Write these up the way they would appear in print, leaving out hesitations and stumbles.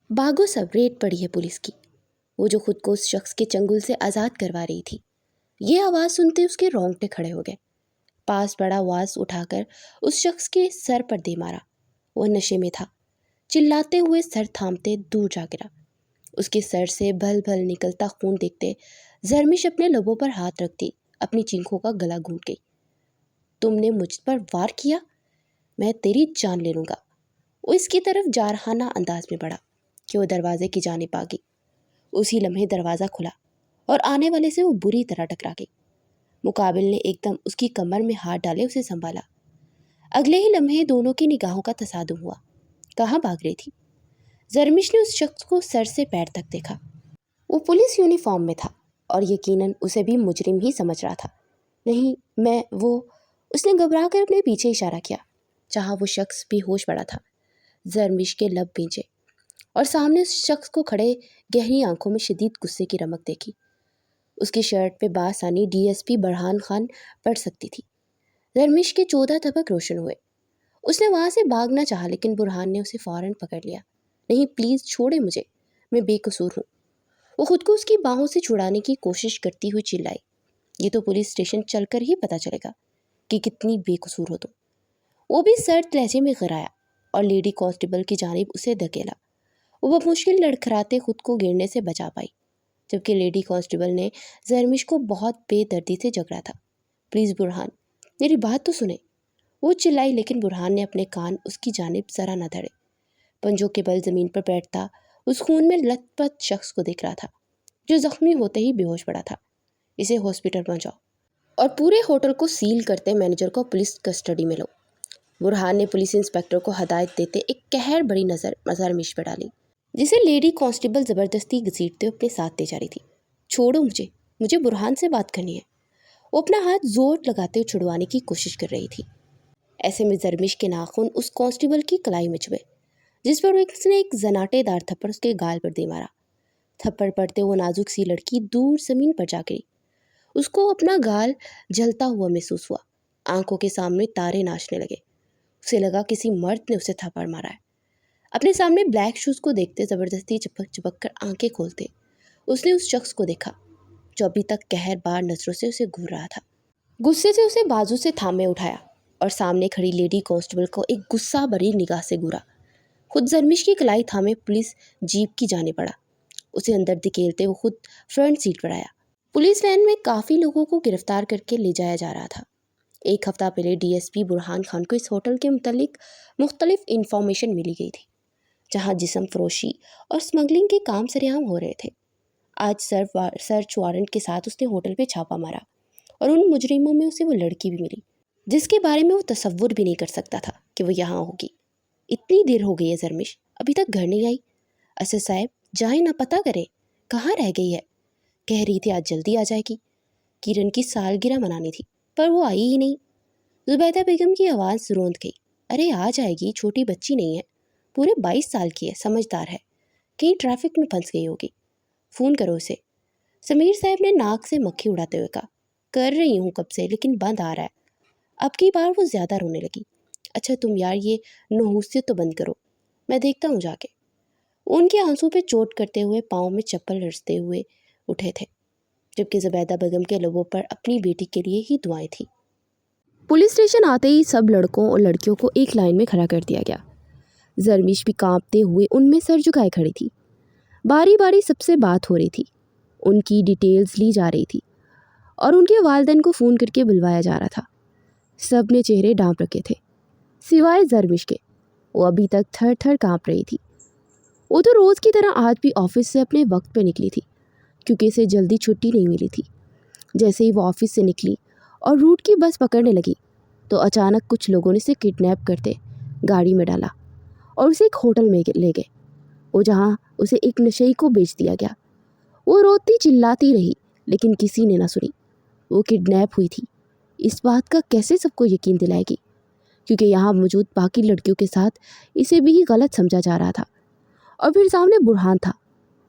भागो सब, रेड पड़ी है पुलिस की। वो जो खुद को उस शख्स के चंगुल से आज़ाद करवा रही थी। ये आवाज़ सुनते उसके रोंगटे खड़े हो गए। पास बड़ा आवाज़ उठाकर उस शख्स के सर पर दे मारा। वो नशे में था। चिल्लाते हुए सर थामते दूर जा गिरा। उसके सर से भल भल निकलता खून देखते जरमिश अपने लबों पर हाथ रखती अपनी चीखों का गला घूंट गई। तुमने मुझ पर वार किया, मैं तेरी जान ले लूँगा। वो इसकी तरफ जारहाना अंदाज में बढ़ा कि वो दरवाजे की जानिब आ गई। उसी लम्हे दरवाज़ा खुला और आने वाले से वो बुरी तरह टकरा गई। मुकाबिल ने एकदम उसकी कमर में हाथ डाले उसे संभाला। अगले ही लम्हे दोनों की निगाहों का तसादुम हुआ। कहाँ भाग रही थी? जरमिश ने उस शख्स को सर से पैर तक देखा। वो पुलिस यूनिफॉर्म में था और यकीनन उसे भी मुजरिम ही समझ रहा था। नहीं, मैं वो उसने घबरा कर अपने पीछे इशारा किया। जहाँ वो शख्स भी होश पड़ा था। जरमिश के लब भींचे और सामने उस शख्स को खड़े गहरी आंखों में शदीद गुस्से की रमक देखी। उसकी शर्ट पे बासानी डीएसपी बुरहान खान पढ़ सकती थी। जरमिश के 14 तबक रोशन हुए। उसने वहाँ से भागना चाहा लेकिन बुरहान ने उसे फ़ौरन पकड़ लिया। नहीं, प्लीज़ छोड़े मुझे, मैं बेकसूर हूँ। वो खुद को उसकी बाहों से छुड़ाने की कोशिश करती हुई चिल्लाई। ये तो पुलिस स्टेशन चलकर ही पता चलेगा कि कितनी बेकसूर हो तुम। वो भी सर्द लहजे में गिराया और लेडी कांस्टेबल की जानिब उसे धकेला। वो बमुश्किल लड़खड़ाते खुद को गिरने से बचा पाई, जबकि लेडी कांस्टेबल ने जरमिश को बहुत बेदर्दी से झगड़ा था। प्लीज़ बुरहान, मेरी बात तो सुने, वो चिल्लाई, लेकिन बुरहान ने अपने कान उसकी जानिब जरा न धरे। पंजों के बल ज़मीन पर बैठता उस खून में लथपथ शख्स को देख रहा था, जो ज़ख्मी होते ही बेहोश पड़ा था। इसे हॉस्पिटल पहुंचाओ और पूरे होटल को सील करते मैनेजर को पुलिस कस्टडी में लो। बुरहान ने पुलिस इंस्पेक्टर को हदायत देते एक कहर बड़ी नज़र जरमिश पर डाली, जिसे लेडी कांस्टेबल ज़बरदस्ती घसीटते अपने साथ ले जा रही थी। छोड़ो मुझे, मुझे बुरहान से बात करनी है। वो अपना हाथ जोर लगाते हुए छुड़वाने की कोशिश कर रही थी। ऐसे में जरमिश के नाखून उस कांस्टेबल की कलाई में चुभे, जिस पर उसने एक जनाटेदार थप्पड़ उसके गाल पर दे मारा। थप्पड़ पड़ते वो नाजुक सी लड़की दूर ज़मीन पर जा गिरी। उसको अपना गाल जलता हुआ महसूस हुआ। आंखों के सामने तारे नाचने लगे। उसे लगा किसी मर्द ने उसे थप्पड़ मारा है। अपने सामने ब्लैक शूज़ को देखते ज़बरदस्ती चिपक चिपक कर आंखें खोलते उसने उस शख्स को देखा, जो अभी तक कहरबार नज़रों से उसे घूर रहा था। गुस्से से उसे बाजू से थामे उठाया और सामने खड़ी लेडी कांस्टेबल को एक गुस्सा भरी निगाह से घूरा। खुद जरमिश की कलाई थामे पुलिस जीप की जाने पड़ा। उसे अंदर धकेलते वो खुद फ्रंट सीट पर आया। पुलिस वैन में काफ़ी लोगों को गिरफ्तार करके ले जाया जा रहा था। एक हफ्ता पहले डीएसपी बुरहान खान को इस होटल के मुतल्लिक मुख्तलिफ इंफॉर्मेशन मिली गई थी, जहां जिस्म फरोशी और स्मगलिंग के काम सरेआम हो रहे थे। आज सर्च वारंट के साथ उसने होटल पे छापा मारा और उन मुजरिमों में उसे वो लड़की भी मिली, जिसके बारे में वो तसव्वुर भी नहीं कर सकता था कि वो यहाँ होगी। इतनी देर हो गई है, जरमिश अभी तक घर नहीं आई। असद साहब जाए ना पता करे कहाँ रह गई है। कह रही थी आज जल्दी आ जाएगी। किरण की सालगिरह मनानी थी, पर वो आई ही नहीं। जुबैदा बेगम की आवाज़ रोंद गई। अरे आ जाएगी, छोटी बच्ची नहीं है, पूरे 22 साल की है, समझदार है, कहीं ट्रैफिक में फंस गई होगी। फ़ोन करो उसे। समीर साहब ने नाक से मक्खी उड़ाते हुए कहा। कर रही हूँ कब से, लेकिन बंद आ रहा है। अब की बार वो ज़्यादा रोने लगी। अच्छा तुम यार ये नहुसियत तो बंद करो, मैं देखता हूँ जाके। उनके आंसू पे चोट करते हुए पाँव में चप्पल रचते हुए उठे थे, जबकि जुबैदा बेगम के लबों पर अपनी बेटी के लिए ही दुआएं थी। पुलिस स्टेशन आते ही सब लड़कों और लड़कियों को एक लाइन में खड़ा कर दिया गया। जरमिश भी कांपते हुए उनमें सर झुकाए खड़ी थी। बारी बारी सबसे बात हो रही थी, उनकी डिटेल्स ली जा रही थी और उनके वालिदैन को फ़ोन करके बुलवाया जा रहा था। सब ने चेहरे ढांप रखे थे, सिवाय जरमिश के। वो अभी तक थर थर काँप रही थी। वो तो रोज़ की तरह आज भी ऑफिस से अपने वक्त पर निकली थी, क्योंकि इसे जल्दी छुट्टी नहीं मिली थी। जैसे ही वो ऑफिस से निकली और रूट की बस पकड़ने लगी, तो अचानक कुछ लोगों ने उसे किडनैप करते गाड़ी में डाला और उसे एक होटल में ले गए, वो जहाँ उसे एक नशेई को बेच दिया गया। वो रोती चिल्लाती रही, लेकिन किसी ने ना सुनी। वो किडनैप हुई थी, इस बात का कैसे सबको यकीन दिलाएगी, क्योंकि यहाँ मौजूद बाकी लड़कियों के साथ इसे भी गलत समझा जा रहा था। और फिर सामने बुरहान था,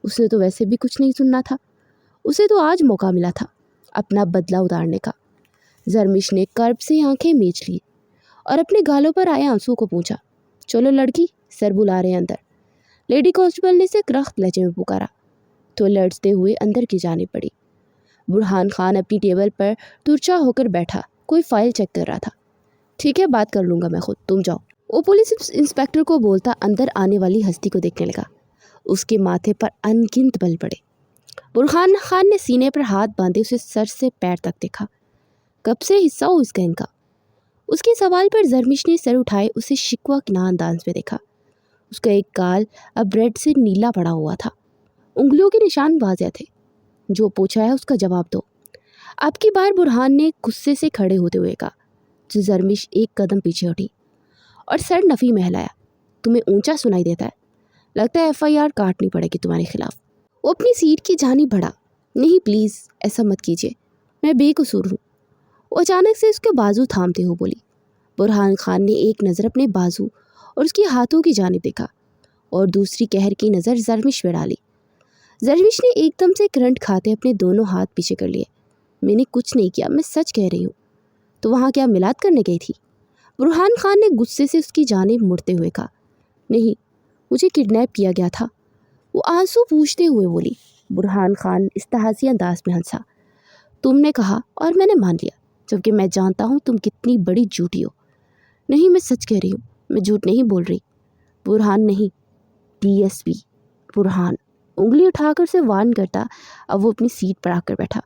उसने तो वैसे भी कुछ नहीं सुनना था। उसे तो आज मौका मिला था अपना बदला उतारने का। जरमिश ने कर्ब से आंखें मीच ली और अपने गालों पर आए आंसू को पूछा, चलो लड़की, सर बुला रहे हैं अंदर। लेडी कांस्टेबल ने इसे सख्त लहजे में पुकारा तो लड़ते हुए अंदर की जाने पड़ी। बुरहान खान अपनी टेबल पर तुरचा होकर बैठा कोई फाइल चेक कर रहा था। ठीक है, बात कर लूँगा मैं खुद, तुम जाओ, वो पुलिस इंस्पेक्टर को बोलता अंदर आने वाली हस्ती को देखने लगा। उसके माथे पर अनगिनत बल पड़े। बुरहान खान ने सीने पर हाथ बांधे उसे सर से पैर तक देखा। कब से हिस्सा हो इसका इनका? उसके सवाल पर जरमिश ने सर उठाए उसे शिकवा किना अंदाज में देखा। उसका एक गाल अब रेड से नीला पड़ा हुआ था, उंगलियों के निशान वाज़ेह थे। जो पूछा है उसका जवाब दो। आपकी बार बुरहान ने गुस्से से खड़े होते हुए कहा। जो जरमिश एक कदम पीछे उठी और सर नफ़ी में हिलाया। तुम्हें ऊंचा सुनाई देता है? लगता है FIR काटनी पड़ेगी तुम्हारे खिलाफ। वो अपनी सीट की जानी बढ़ा। नहीं प्लीज़, ऐसा मत कीजिए, मैं बेकसूर हूँ। वो अचानक से उसके बाजू थामते हुए बोली। बुरहान खान ने एक नज़र अपने बाजू और उसके हाथों की जानिब देखा और दूसरी कहर की नज़र जरमिश पे डाली। जरमिश ने एकदम से करंट खाते अपने दोनों हाथ पीछे कर लिए। मैंने कुछ नहीं किया, मैं सच कह रही हूँ। तो वहाँ क्या मिलाद करने गई थी? बुरहान खान ने गुस्से से उसकी जानिब मुड़ते हुए कहा। नहीं, मुझे किडनैप किया गया था, वो आंसू पूछते हुए बोली। बुरहान खान इस्तहासी अंदाज में हंसा। तुमने कहा और मैंने मान लिया, जबकि मैं जानता हूँ तुम कितनी बड़ी झूठी हो। नहीं, मैं सच कह रही हूँ, मैं झूठ नहीं बोल रही। बुरहान नहीं, DSP बुरहान उंगली उठाकर से वार्न करता। अब वो अपनी सीट पर आकर बैठा,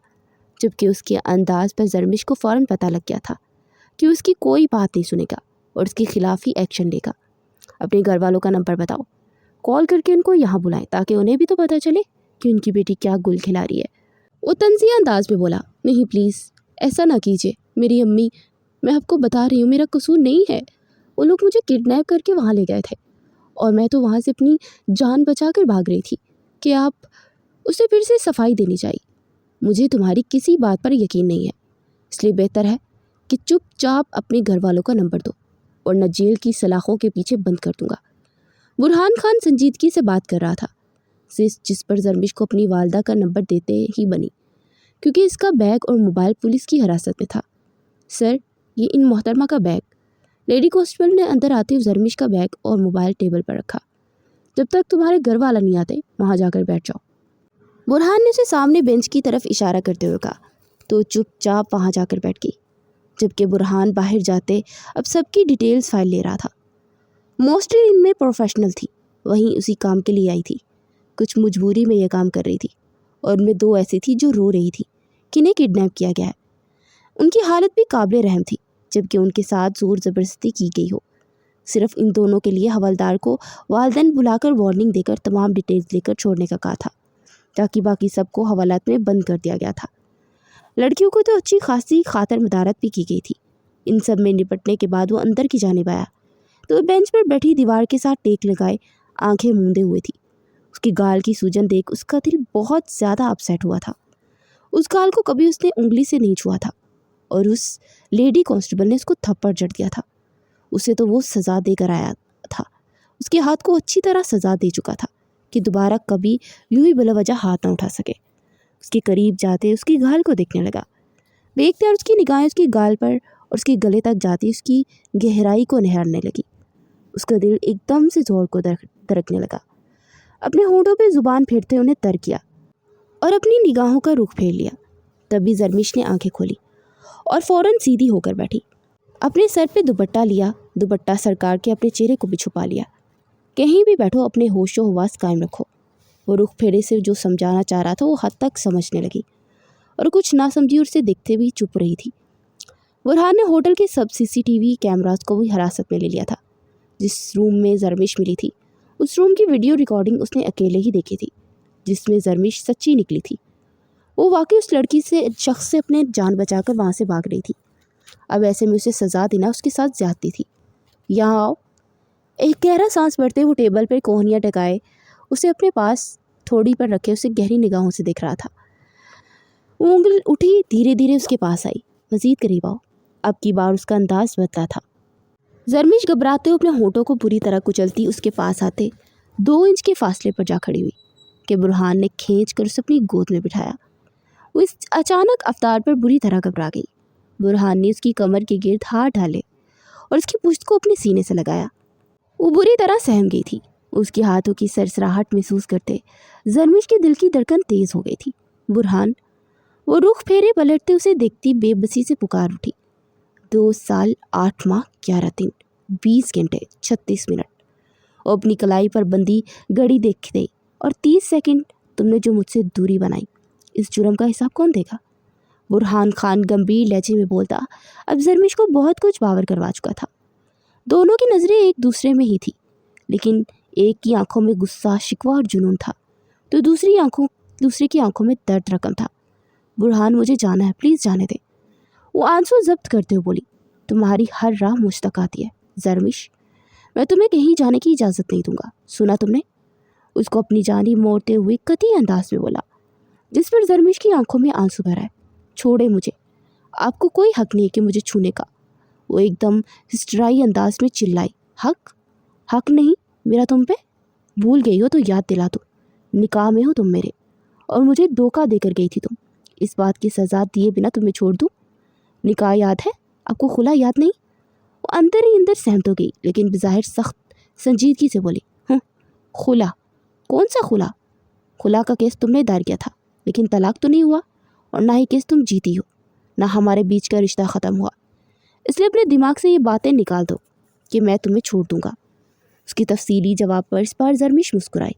जबकि उसके अंदाज पर जरमिश को फ़ौरन पता लग गया था कि उसकी कोई बात नहीं सुनेगा और उसके खिलाफ ही एक्शन लेगा। अपने घर वालों का नंबर बताओ, कॉल करके उनको यहाँ बुलाएं ताकि उन्हें भी तो पता चले कि उनकी बेटी क्या गुल खिला रही है। वो तंज़िया अंदाज में बोला। नहीं प्लीज़, ऐसा ना कीजिए मेरी अम्मी, मैं आपको बता रही हूँ मेरा कसूर नहीं है। वो लोग मुझे किडनैप करके वहाँ ले गए थे और मैं तो वहाँ से अपनी जान बचा कर भाग रही थी कि आप उसे फिर से सफाई देनी चाहिए। मुझे तुम्हारी किसी बात पर यकीन नहीं है, इसलिए बेहतर है कि चुपचाप अपने घर वालों का नंबर दो वरना जेल की सलाखों के पीछे बंद कर दूंगा। बुरहान खान संजीदगी से बात कर रहा था, जिस पर जरमिश को अपनी वालदा का नंबर देते ही बनी, क्योंकि इसका बैग और मोबाइल पुलिस की हिरासत में था। सर, ये इन मोहतरमा का बैग। लेडी कांस्टेबल ने अंदर आते हुए जरमिश का बैग और मोबाइल टेबल पर रखा। जब तक तुम्हारे घर वाला नहीं आते वहाँ जाकर बैठ जाओ। बुरहान ने उसे सामने बेंच की तरफ इशारा करते हुए कहा तो चुपचाप वहाँ जाकर बैठ गई। जबकि बुरहान बाहर जाते अब सबकी डिटेल्स फाइल ले रहा था। मोस्टली इनमें प्रोफेशनल थी, वहीं उसी काम के लिए आई थी। कुछ मजबूरी में यह काम कर रही थी और उनमें 2 ऐसी थी जो रो रही थी कि इन्हें किडनैप किया गया है। उनकी हालत भी काबिल रहम थी, जबकि उनके साथ जोर ज़बरदस्ती की गई हो। सिर्फ इन दोनों के लिए हवलदार को वालिदैन बुलाकर वार्निंग देकर तमाम डिटेल्स लेकर छोड़ने का कहा था, ताकि बाकी सबको हवालात में बंद कर दिया गया था। लड़कियों को तो अच्छी खासी खातर मदारत भी की गई थी। इन सब में निपटने के बाद वो अंदर की जानिब आया तो बेंच पर बैठी दीवार के साथ टेक लगाए आंखें मूंदे हुए थी। उसकी गाल की सूजन देख उसका दिल बहुत ज़्यादा अपसेट हुआ था। उस गाल को कभी उसने उंगली से नहीं छुआ था और उस लेडी कांस्टेबल ने उसको थप्पड़ जड़ दिया था। उसे तो वो सज़ा देकर आया था, उसके हाथ को अच्छी तरह सज़ा दे चुका था कि दोबारा कभी यूं ही बिलावजह हाथ ना उठा सके। उसके करीब जाते उसकी गाल को देखने लगा। देखते और उसकी निगाहें उसकी गाल पर और उसके गले तक जाती उसकी गहराई को निहारने लगी। उसका दिल एकदम से जोर को दरकने लगा। अपने होंठों पे ज़ुबान फेरते उन्हें तर किया और अपनी निगाहों का रुख फेर लिया। तभी जरमिश ने आंखें खोली और फ़ौरन सीधी होकर बैठी। अपने सर पे दुपट्टा लिया, दुपट्टा सरकार के अपने चेहरे को भी छुपा लिया। कहीं भी बैठो अपने होशो हवास कायम रखो। वो रुख फेरे से जो समझाना चाह रहा था वो हद तक समझने लगी और कुछ ना समझी और उसे देखते भी चुप रही थी। बुरहान ने होटल के सब CCTV कैमरास को भी हिरासत में ले लिया था। जिस रूम में जरमिश मिली थी उस रूम की वीडियो रिकॉर्डिंग उसने अकेले ही देखी थी, जिसमें जरमिश सच्ची निकली थी। वो वाकई उस लड़की से शख्स से अपने जान बचाकर वहाँ से भाग रही थी। अब ऐसे में उसे सज़ा देना उसके साथ ज्यादती थी। यहाँ आओ। एक गहरा सांस भरते वो टेबल पर कोहनियाँ टकाए उसे अपने पास थोड़ी पर रखे उसे गहरी निगाहों से देख रहा था। वो उंगली उठी, धीरे धीरे उसके पास आई। मज़ीद करीब आओ। अब की बार उसका अंदाज बदला था। जरमिश घबराते हुए अपने होठों को बुरी तरह कुचलती उसके पास आते 2 इंच के फासले पर जा खड़ी हुई कि बुरहान ने खींच कर उसे अपनी गोद में बिठाया। वो इस अचानक अवतार पर बुरी तरह घबरा गई। बुरहान ने उसकी कमर के गिर्द हाथ डाले और उसकी पुश्त को अपने सीने से लगाया। वो बुरी तरह सहम गई थी। उसके हाथों की सरसराहट महसूस करते जरमिश के दिल की धड़कन तेज हो गई थी। बुरहान। वो रुख फेरे पलटते उसे देखती बेबसी से पुकार उठी। 2 साल 8 माह 11 दिन 20 घंटे 36 मिनट। वो अपनी कलाई पर बंदी घड़ी देखते और 30 सेकंड तुमने जो मुझसे दूरी बनाई, इस जुर्म का हिसाब कौन देगा? बुरहान खान गंभीर लहजे में बोलता। अब जरमिश को बहुत कुछ बावर करवा चुका था। दोनों की नज़रें एक दूसरे में ही थी, लेकिन एक की आंखों में गुस्सा, शिकवा और जुनून था, तो दूसरे की आंखों में दर्द रकम था। बुरहान, मुझे जाना है, प्लीज़ जाने दे। वो आंसू जब्त करते हुए बोली। तुम्हारी हर राह मुझ तक आती है जरमिश, मैं तुम्हें कहीं जाने की इजाज़त नहीं दूंगा, सुना तुमने? उसको अपनी जानी मोड़ते हुए कति अंदाज में बोला, जिस पर जरमिश की आंखों में आंसू भर आए। छोड़े मुझे, आपको कोई हक नहीं है कि मुझे छूने का। वो एकदम हिस्ट्राई अंदाज में चिल्लाई। हक नहीं मेरा तुम पे? भूल गई हो तो याद दिला दो, निकाह में हो तुम मेरे, और मुझे धोखा देकर गई थी तुम। इस बात की सज़ा दिए बिना तुम्हें छोड़ दूँ? निकाह याद है आपको, खुला याद नहीं? वो अंदर ही अंदर सहमत हो गई, लेकिन बज़ाहिर सख्त संजीदगी से बोली, खुला? कौन सा खुला? खुला का केस तुमने दायर किया था, लेकिन तलाक तो नहीं हुआ, और ना ही केस तुम जीती हो, ना हमारे बीच का रिश्ता ख़त्म हुआ। इसलिए अपने दिमाग से ये बातें निकाल दो कि मैं तुम्हें छोड़ दूंगा। उसकी तफसीली जवाब पर इस बार जरमिश मुस्कुराई।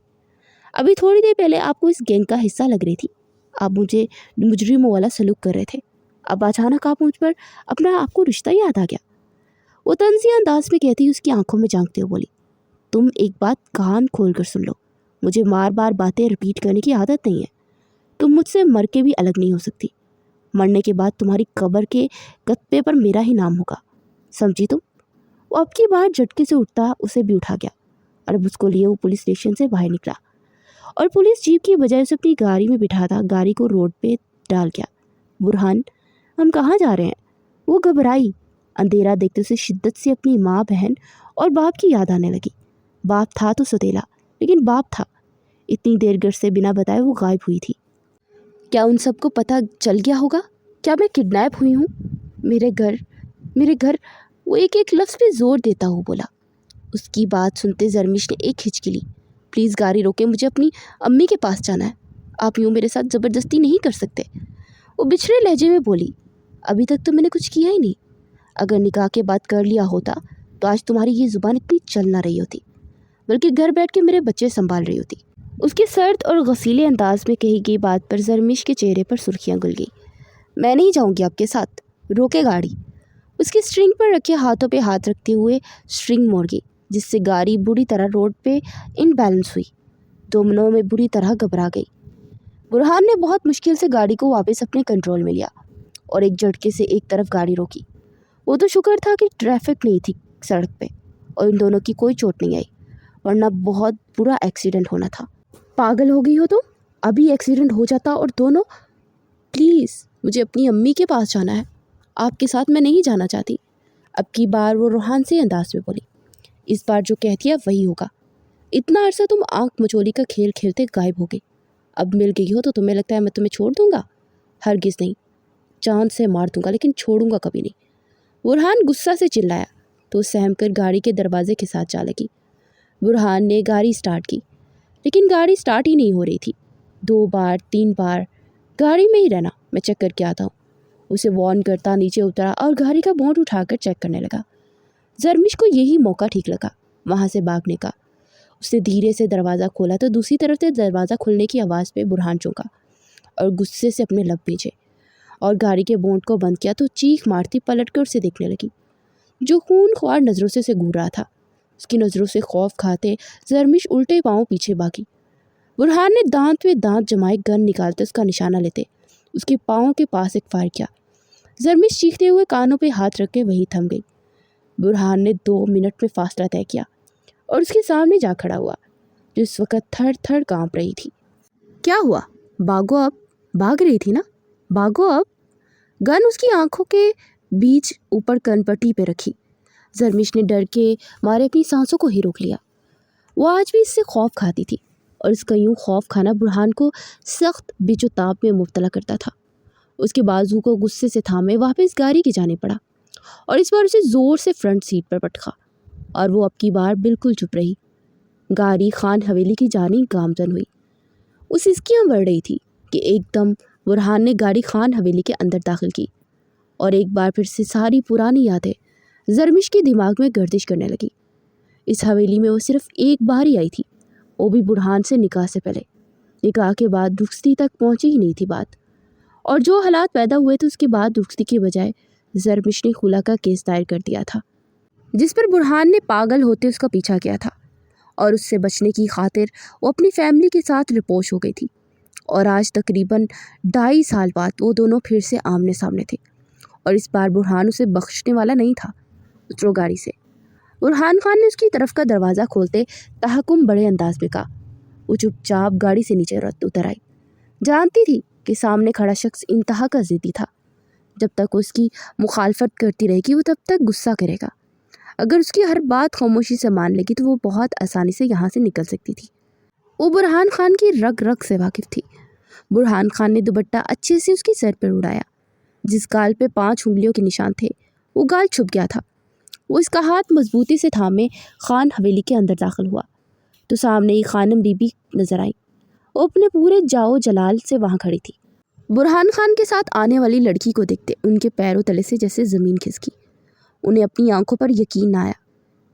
अभी थोड़ी देर पहले आपको इस गैंग का हिस्सा लग रही थी, आप मुझे मुजरिमों वाला सलूक कर रहे थे, अब अचानक आप मुझ पर अपना आपको रिश्ता याद आ गया। वो तंज़ी अंदाज में कहती उसकी आंखों में झांकते हुए बोली, तुम एक बात कान खोल कर सुन लो, मुझे बार बार बातें रिपीट करने की आदत नहीं है। तुम मुझसे मर के भी अलग नहीं हो सकती। मरने के बाद तुम्हारी कब्र के गत्ते पर मेरा ही नाम होगा, समझी तुम? वो अब की बार झटके से उठता उसे भी उठा गया, और अब उसको लिए वो पुलिस स्टेशन से बाहर निकला और पुलिस जीप की बजाय उसे अपनी गाड़ी में बिठाता गाड़ी को रोड पे डाल गया। बुरहान, हम कहाँ जा रहे हैं? वो घबराई। अंधेरा देखते उसे शिद्दत से अपनी माँ, बहन और बाप की याद आने लगी। बाप था तो सतीला, लेकिन बाप था। इतनी देर घर से बिना बताए वो गायब हुई थी। क्या उन सबको पता चल गया होगा? क्या मैं किडनैप हुई हूँ? मेरे घर। वो एक एक लफ्ज़ पे जोर देता हुआ बोला। उसकी बात सुनते जरमिश ने एक हिचकी ली। प्लीज़ गाड़ी रोके, मुझे अपनी अम्मी के पास जाना है, आप यूँ मेरे साथ ज़बरदस्ती नहीं कर सकते। वो बिछड़े लहजे में बोली, अभी तक तो मैंने कुछ किया ही नहीं। अगर निकाह के बाद कर लिया होता तो आज तुम्हारी ये ज़ुबान इतनी चल ना रही होती, बल्कि घर बैठ के मेरे बच्चे संभाल रही होती। उसके सर्द और गसीले अंदाज में कही गई बात पर जरमिश के चेहरे पर सुर्खियाँ घुल गई। मैं नहीं जाऊँगी आपके साथ, रोके गाड़ी। उसकी स्ट्रिंग पर रखे हाथों पे हाथ रखते हुए स्ट्रिंग मोड़ गई, जिससे गाड़ी बुरी तरह रोड पे इनबैलेंस हुई। दोनों में बुरी तरह घबरा गई। बुरहान ने बहुत मुश्किल से गाड़ी को वापस अपने कंट्रोल में लिया और एक झटके से एक तरफ गाड़ी रोकी। वो तो शुक्र था कि ट्रैफिक नहीं थी सड़क पे और इन दोनों की कोई चोट नहीं आई, वरना बहुत बुरा एक्सीडेंट होना था। पागल हो गई हो तुम? अभी एक्सीडेंट हो जाता और दोनों। प्लीज़, मुझे अपनी अम्मी के पास जाना है, आपके साथ मैं नहीं जाना चाहती। अब की बार वो रूहान से अंदाज में बोली। इस बार जो कह दिया वही होगा। इतना अरसा तुम आंख मचोली का खेल खेलते गायब हो गई, अब मिल गई हो तो तुम्हें लगता है मैं तुम्हें छोड़ दूंगा? हरगिज़ नहीं, चांद से मार दूंगा, लेकिन छोड़ूंगा कभी नहीं। बुरहान गुस्सा से चिल्लाया तो सहम कर गाड़ी के दरवाजे के साथ जा लगी। बुरहान ने गाड़ी स्टार्ट की, लेकिन गाड़ी स्टार्ट ही नहीं हो रही थी। 2 बार 3 बार, गाड़ी में ही रहना, मैं चेक करके आता हूँ। उसे वार्न करता नीचे उतरा और गाड़ी का बोनट उठाकर चेक करने लगा। जरमिश को यही मौका ठीक लगा वहाँ से भागने का। उसने धीरे से दरवाज़ा खोला तो दूसरी तरफ से दरवाज़ा खुलने की आवाज़ पे बुरहान चौंका और गुस्से से अपने लब भींचे और गाड़ी के बोनट को बंद किया तो चीख मारती पलट कर उसे देखने लगी, जो खून ख्वार नज़रों से घूर रहा था। उसकी नज़रों से खौफ खाते जरमिश उल्टे पाँव पीछे भागी। बुरहान ने दांत पे दांत जमाए गन निकालते उसका निशाना लेते उसके पाँव के पास एक फायर किया। जरमिश चीखते हुए कानों पे हाथ रख के वहीं थम गई। बुरहान ने 2 मिनट में फासला तय किया और उसके सामने जा खड़ा हुआ, जो इस वक्त थर थर काँप रही थी। क्या हुआ? भागो अब, भाग रही थी ना, भागो अब। गन उसकी आंखों के बीच ऊपर कनपट्टी पे रखी। जरमिश ने डर के मारे अपनी सांसों को ही रोक लिया। वो आज भी इससे खौफ खाती थी और इसका यूं खौफ खाना बुरहान को सख्त बेचुताब में मुब्तला करता था। उसके बाजू को गुस्से से थामे वापस गाड़ी की जाने पड़ा और इस बार उसे ज़ोर से फ्रंट सीट पर पटका और वो अब की बार बिल्कुल चुप रही। गाड़ी खान हवेली की जानिब गामजन हुई। वो सिसकियाँ बढ़ रही थी कि एकदम बुरहान ने गाड़ी खान हवेली के अंदर दाखिल की और एक बार फिर से सारी पुरानी यादें जरमिश के दिमाग में गर्दिश करने लगी। इस हवेली में वो सिर्फ एक बार ही आई थी, वो भी बुरहान से निकाह से पहले। निकाह के बाद रुखसती तक पहुंची ही नहीं थी बात, और जो हालात पैदा हुए थे उसके बाद रुखसती की बजाय जरमिश ने खुला का केस दायर कर दिया था, जिस पर बुरहान ने पागल होते उसका पीछा किया था और उससे बचने की खातिर वो अपनी फैमिली के साथ रिपोश हो गई थी। और आज तकरीबन 2.5 साल बाद वो दोनों फिर से आमने सामने थे, और इस बार बुरहान उसे बख्शने वाला नहीं था। उतरो गाड़ी से, बुरहान खान ने उसकी तरफ का दरवाज़ा खोलते तहकुम बड़े अंदाज में कहा। वो चुपचाप गाड़ी से नीचे उतर आई। जानती थी कि सामने खड़ा शख्स इंतहा का ज़िद्दी था। जब तक उसकी मुखालफत करती रहेगी वो तब तक गुस्सा करेगा। अगर उसकी हर बात खामोशी से मान लेगी तो वो बहुत आसानी से यहाँ से निकल सकती थी। वो बुरहान खान की रग रग से वाकिफ थी। बुरहान खान ने दुपट्टा अच्छे से उसकी सर पर उड़ाया। जिस गाल पे 5 उंगलियों के निशान थे वो गाल छुप गया था। वो इसका हाथ मजबूती से थामे खान हवेली के अंदर दाखिल हुआ तो सामने ही खानम बीबी नजर आई। वो अपने पूरे जाओ जलाल से वहाँ खड़ी थी। बुरहान खान के साथ आने वाली लड़की को देखते उनके पैरों तले से जैसे ज़मीन खिसकी। उन्हें अपनी आंखों पर यकीन ना आया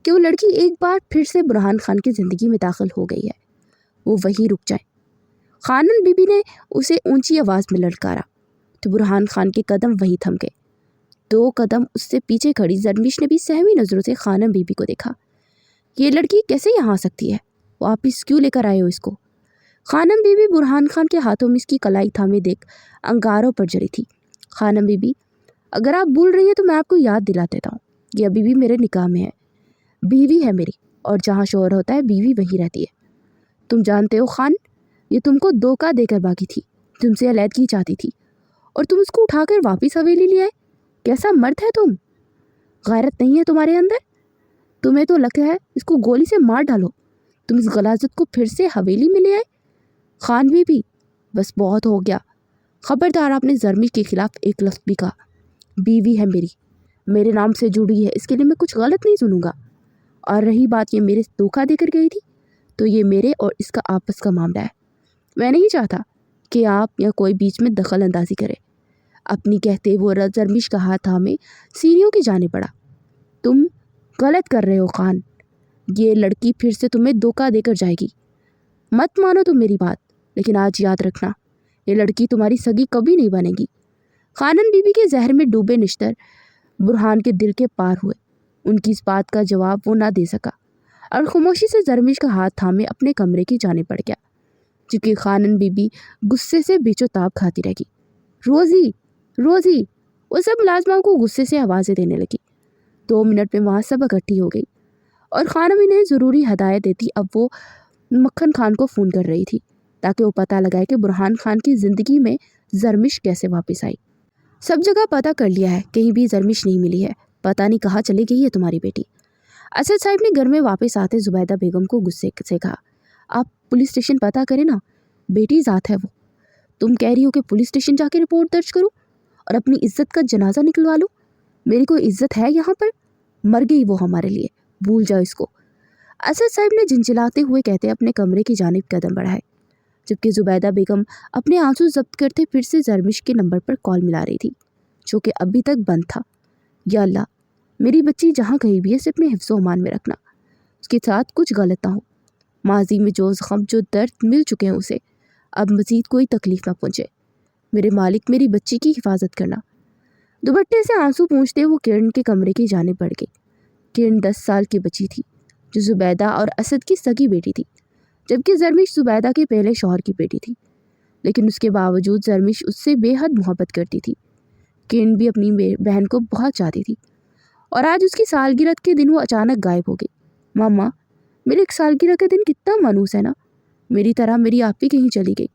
कि वो लड़की एक बार फिर से बुरहान खान की ज़िंदगी में दाखिल हो गई है। वो वहीं रुक जाए। खानम बीबी ने उसे ऊंची आवाज़ में ललकारा तो बुरहान खान के कदम वहीं थम गए। 2 कदम उससे पीछे खड़ी जरमिश ने भी सहमी नज़रों से खानम बीबी को देखा। ये लड़की कैसे यहाँ आ सकती है? वापिस क्यों लेकर आए हो इसको? खानम बीबी बुरहान खान के हाथों में इसकी कलाई थामे देख अंगारों पर जली थी। खानम बीबी, अगर आप भूल रही हैं तो मैं आपको याद दिला देता हूँ, ये अभी भी मेरे निकाह में है, बीवी है मेरी, और जहाँ शोहर होता है बीवी वहीं रहती है। तुम जानते हो खान, ये तुमको धोखा देकर भागी थी, तुमसे अलैदगी चाहती थी और तुम उसको उठाकर वापिस हवेली ले आए। कैसा मर्द है तुम? गैरत नहीं है तुम्हारे अंदर? तुम्हें तो लगता है इसको गोली से मार डालो। तुम इस गलाजत को फिर से हवेली में ले आए। खान बीबी, बस बहुत हो गया। खबरदार आपने जरमिश के खिलाफ एक लफ्ज़ भी कहा। बीवी है मेरी, मेरे नाम से जुड़ी है, इसके लिए मैं कुछ गलत नहीं सुनूंगा। और रही बात ये मेरे धोखा देकर गई थी, तो ये मेरे और इसका आपस का मामला है। मैं नहीं चाहता कि आप या कोई बीच में दखल अंदाजी करे। अपनी कहते वो जरमिश का हाथ थामे सीढ़ियों की जाने पड़ा। तुम गलत कर रहे हो खान, ये लड़की फिर से तुम्हें धोखा देकर जाएगी। मत मानो तुम मेरी बात, लेकिन आज याद रखना, ये लड़की तुम्हारी सगी कभी नहीं बनेगी। खानम बीबी के जहर में डूबे निश्तर बुरहान के दिल के पार हुए। उनकी इस बात का जवाब वो ना दे सका और खामोशी से जरमिश का हाथ थामे अपने कमरे की जाने पड़ गया, क्योंकि खानम बीबी गुस्से से बेचोताब खाती रही। रोज़ी, रोज़ी, वो सब मुलाजमाओं को गुस्से से आवाज़ें देने लगी। 2 मिनट में वहाँ सब इकट्ठी हो गई और खानम इन्हें ज़रूरी हदायत देती अब वो मक्खन खान को फ़ोन कर रही थी ताकि वो पता लगाए कि बुरहान खान की ज़िंदगी में जरमिश कैसे वापस आई। सब जगह पता कर लिया है, कहीं भी जरमिश नहीं मिली है, पता नहीं कहाँ चली गई है तुम्हारी बेटी। असद साहब ने घर में वापस आते जुबैदा बेगम को गुस्से से कहा, आप पुलिस स्टेशन पता करें ना, बेटी ज़ात है वो। तुम कह रही हो कि पुलिस स्टेशन जाके रिपोर्ट दर्ज करूँ और अपनी इज्जत का जनाजा निकलवा लूँ? मेरी कोई इज्जत है यहाँ पर? मर गई वो हमारे लिए, भूल जाओ इसको। असद साहब ने झिंझिलाते हुए कहते अपने कमरे की जानिब कदम बढ़ाए, जबकि जुबैदा बेगम अपने आंसू जब्त करते फिर से जरमिश के नंबर पर कॉल मिला रही थी, जो कि अभी तक बंद था। या अल्लाह, मेरी बच्ची जहाँ कहीं भी है सिर्फ अपने हिफ्ज़ो अमान में रखना, उसके साथ कुछ गलत ना हो। माजी में जो ज़ख्म जो दर्द मिल चुके हैं उसे अब मज़ीद कोई तकलीफ़ ना पहुँचे। मेरे मालिक, मेरी बच्ची की हिफाजत करना। दुपट्टे से आंसू पूंछते वो किरण के कमरे की जानिब बढ़ गई। किरण 10 साल की बच्ची थी जो जुबैदा और असद की सगी बेटी थी, जबकि जरमिश जुबैदा के पहले शौहर की बेटी थी। लेकिन उसके बावजूद जरमिश उससे बेहद मोहब्बत करती थी। किरण भी अपनी बहन को बहुत चाहती थी और आज उसकी सालगिरह के दिन वो अचानक गायब हो गई। मामा, मेरे सालगिरह के दिन कितना मानूस है ना, मेरी तरह मेरी आप भी कहीं चली गई।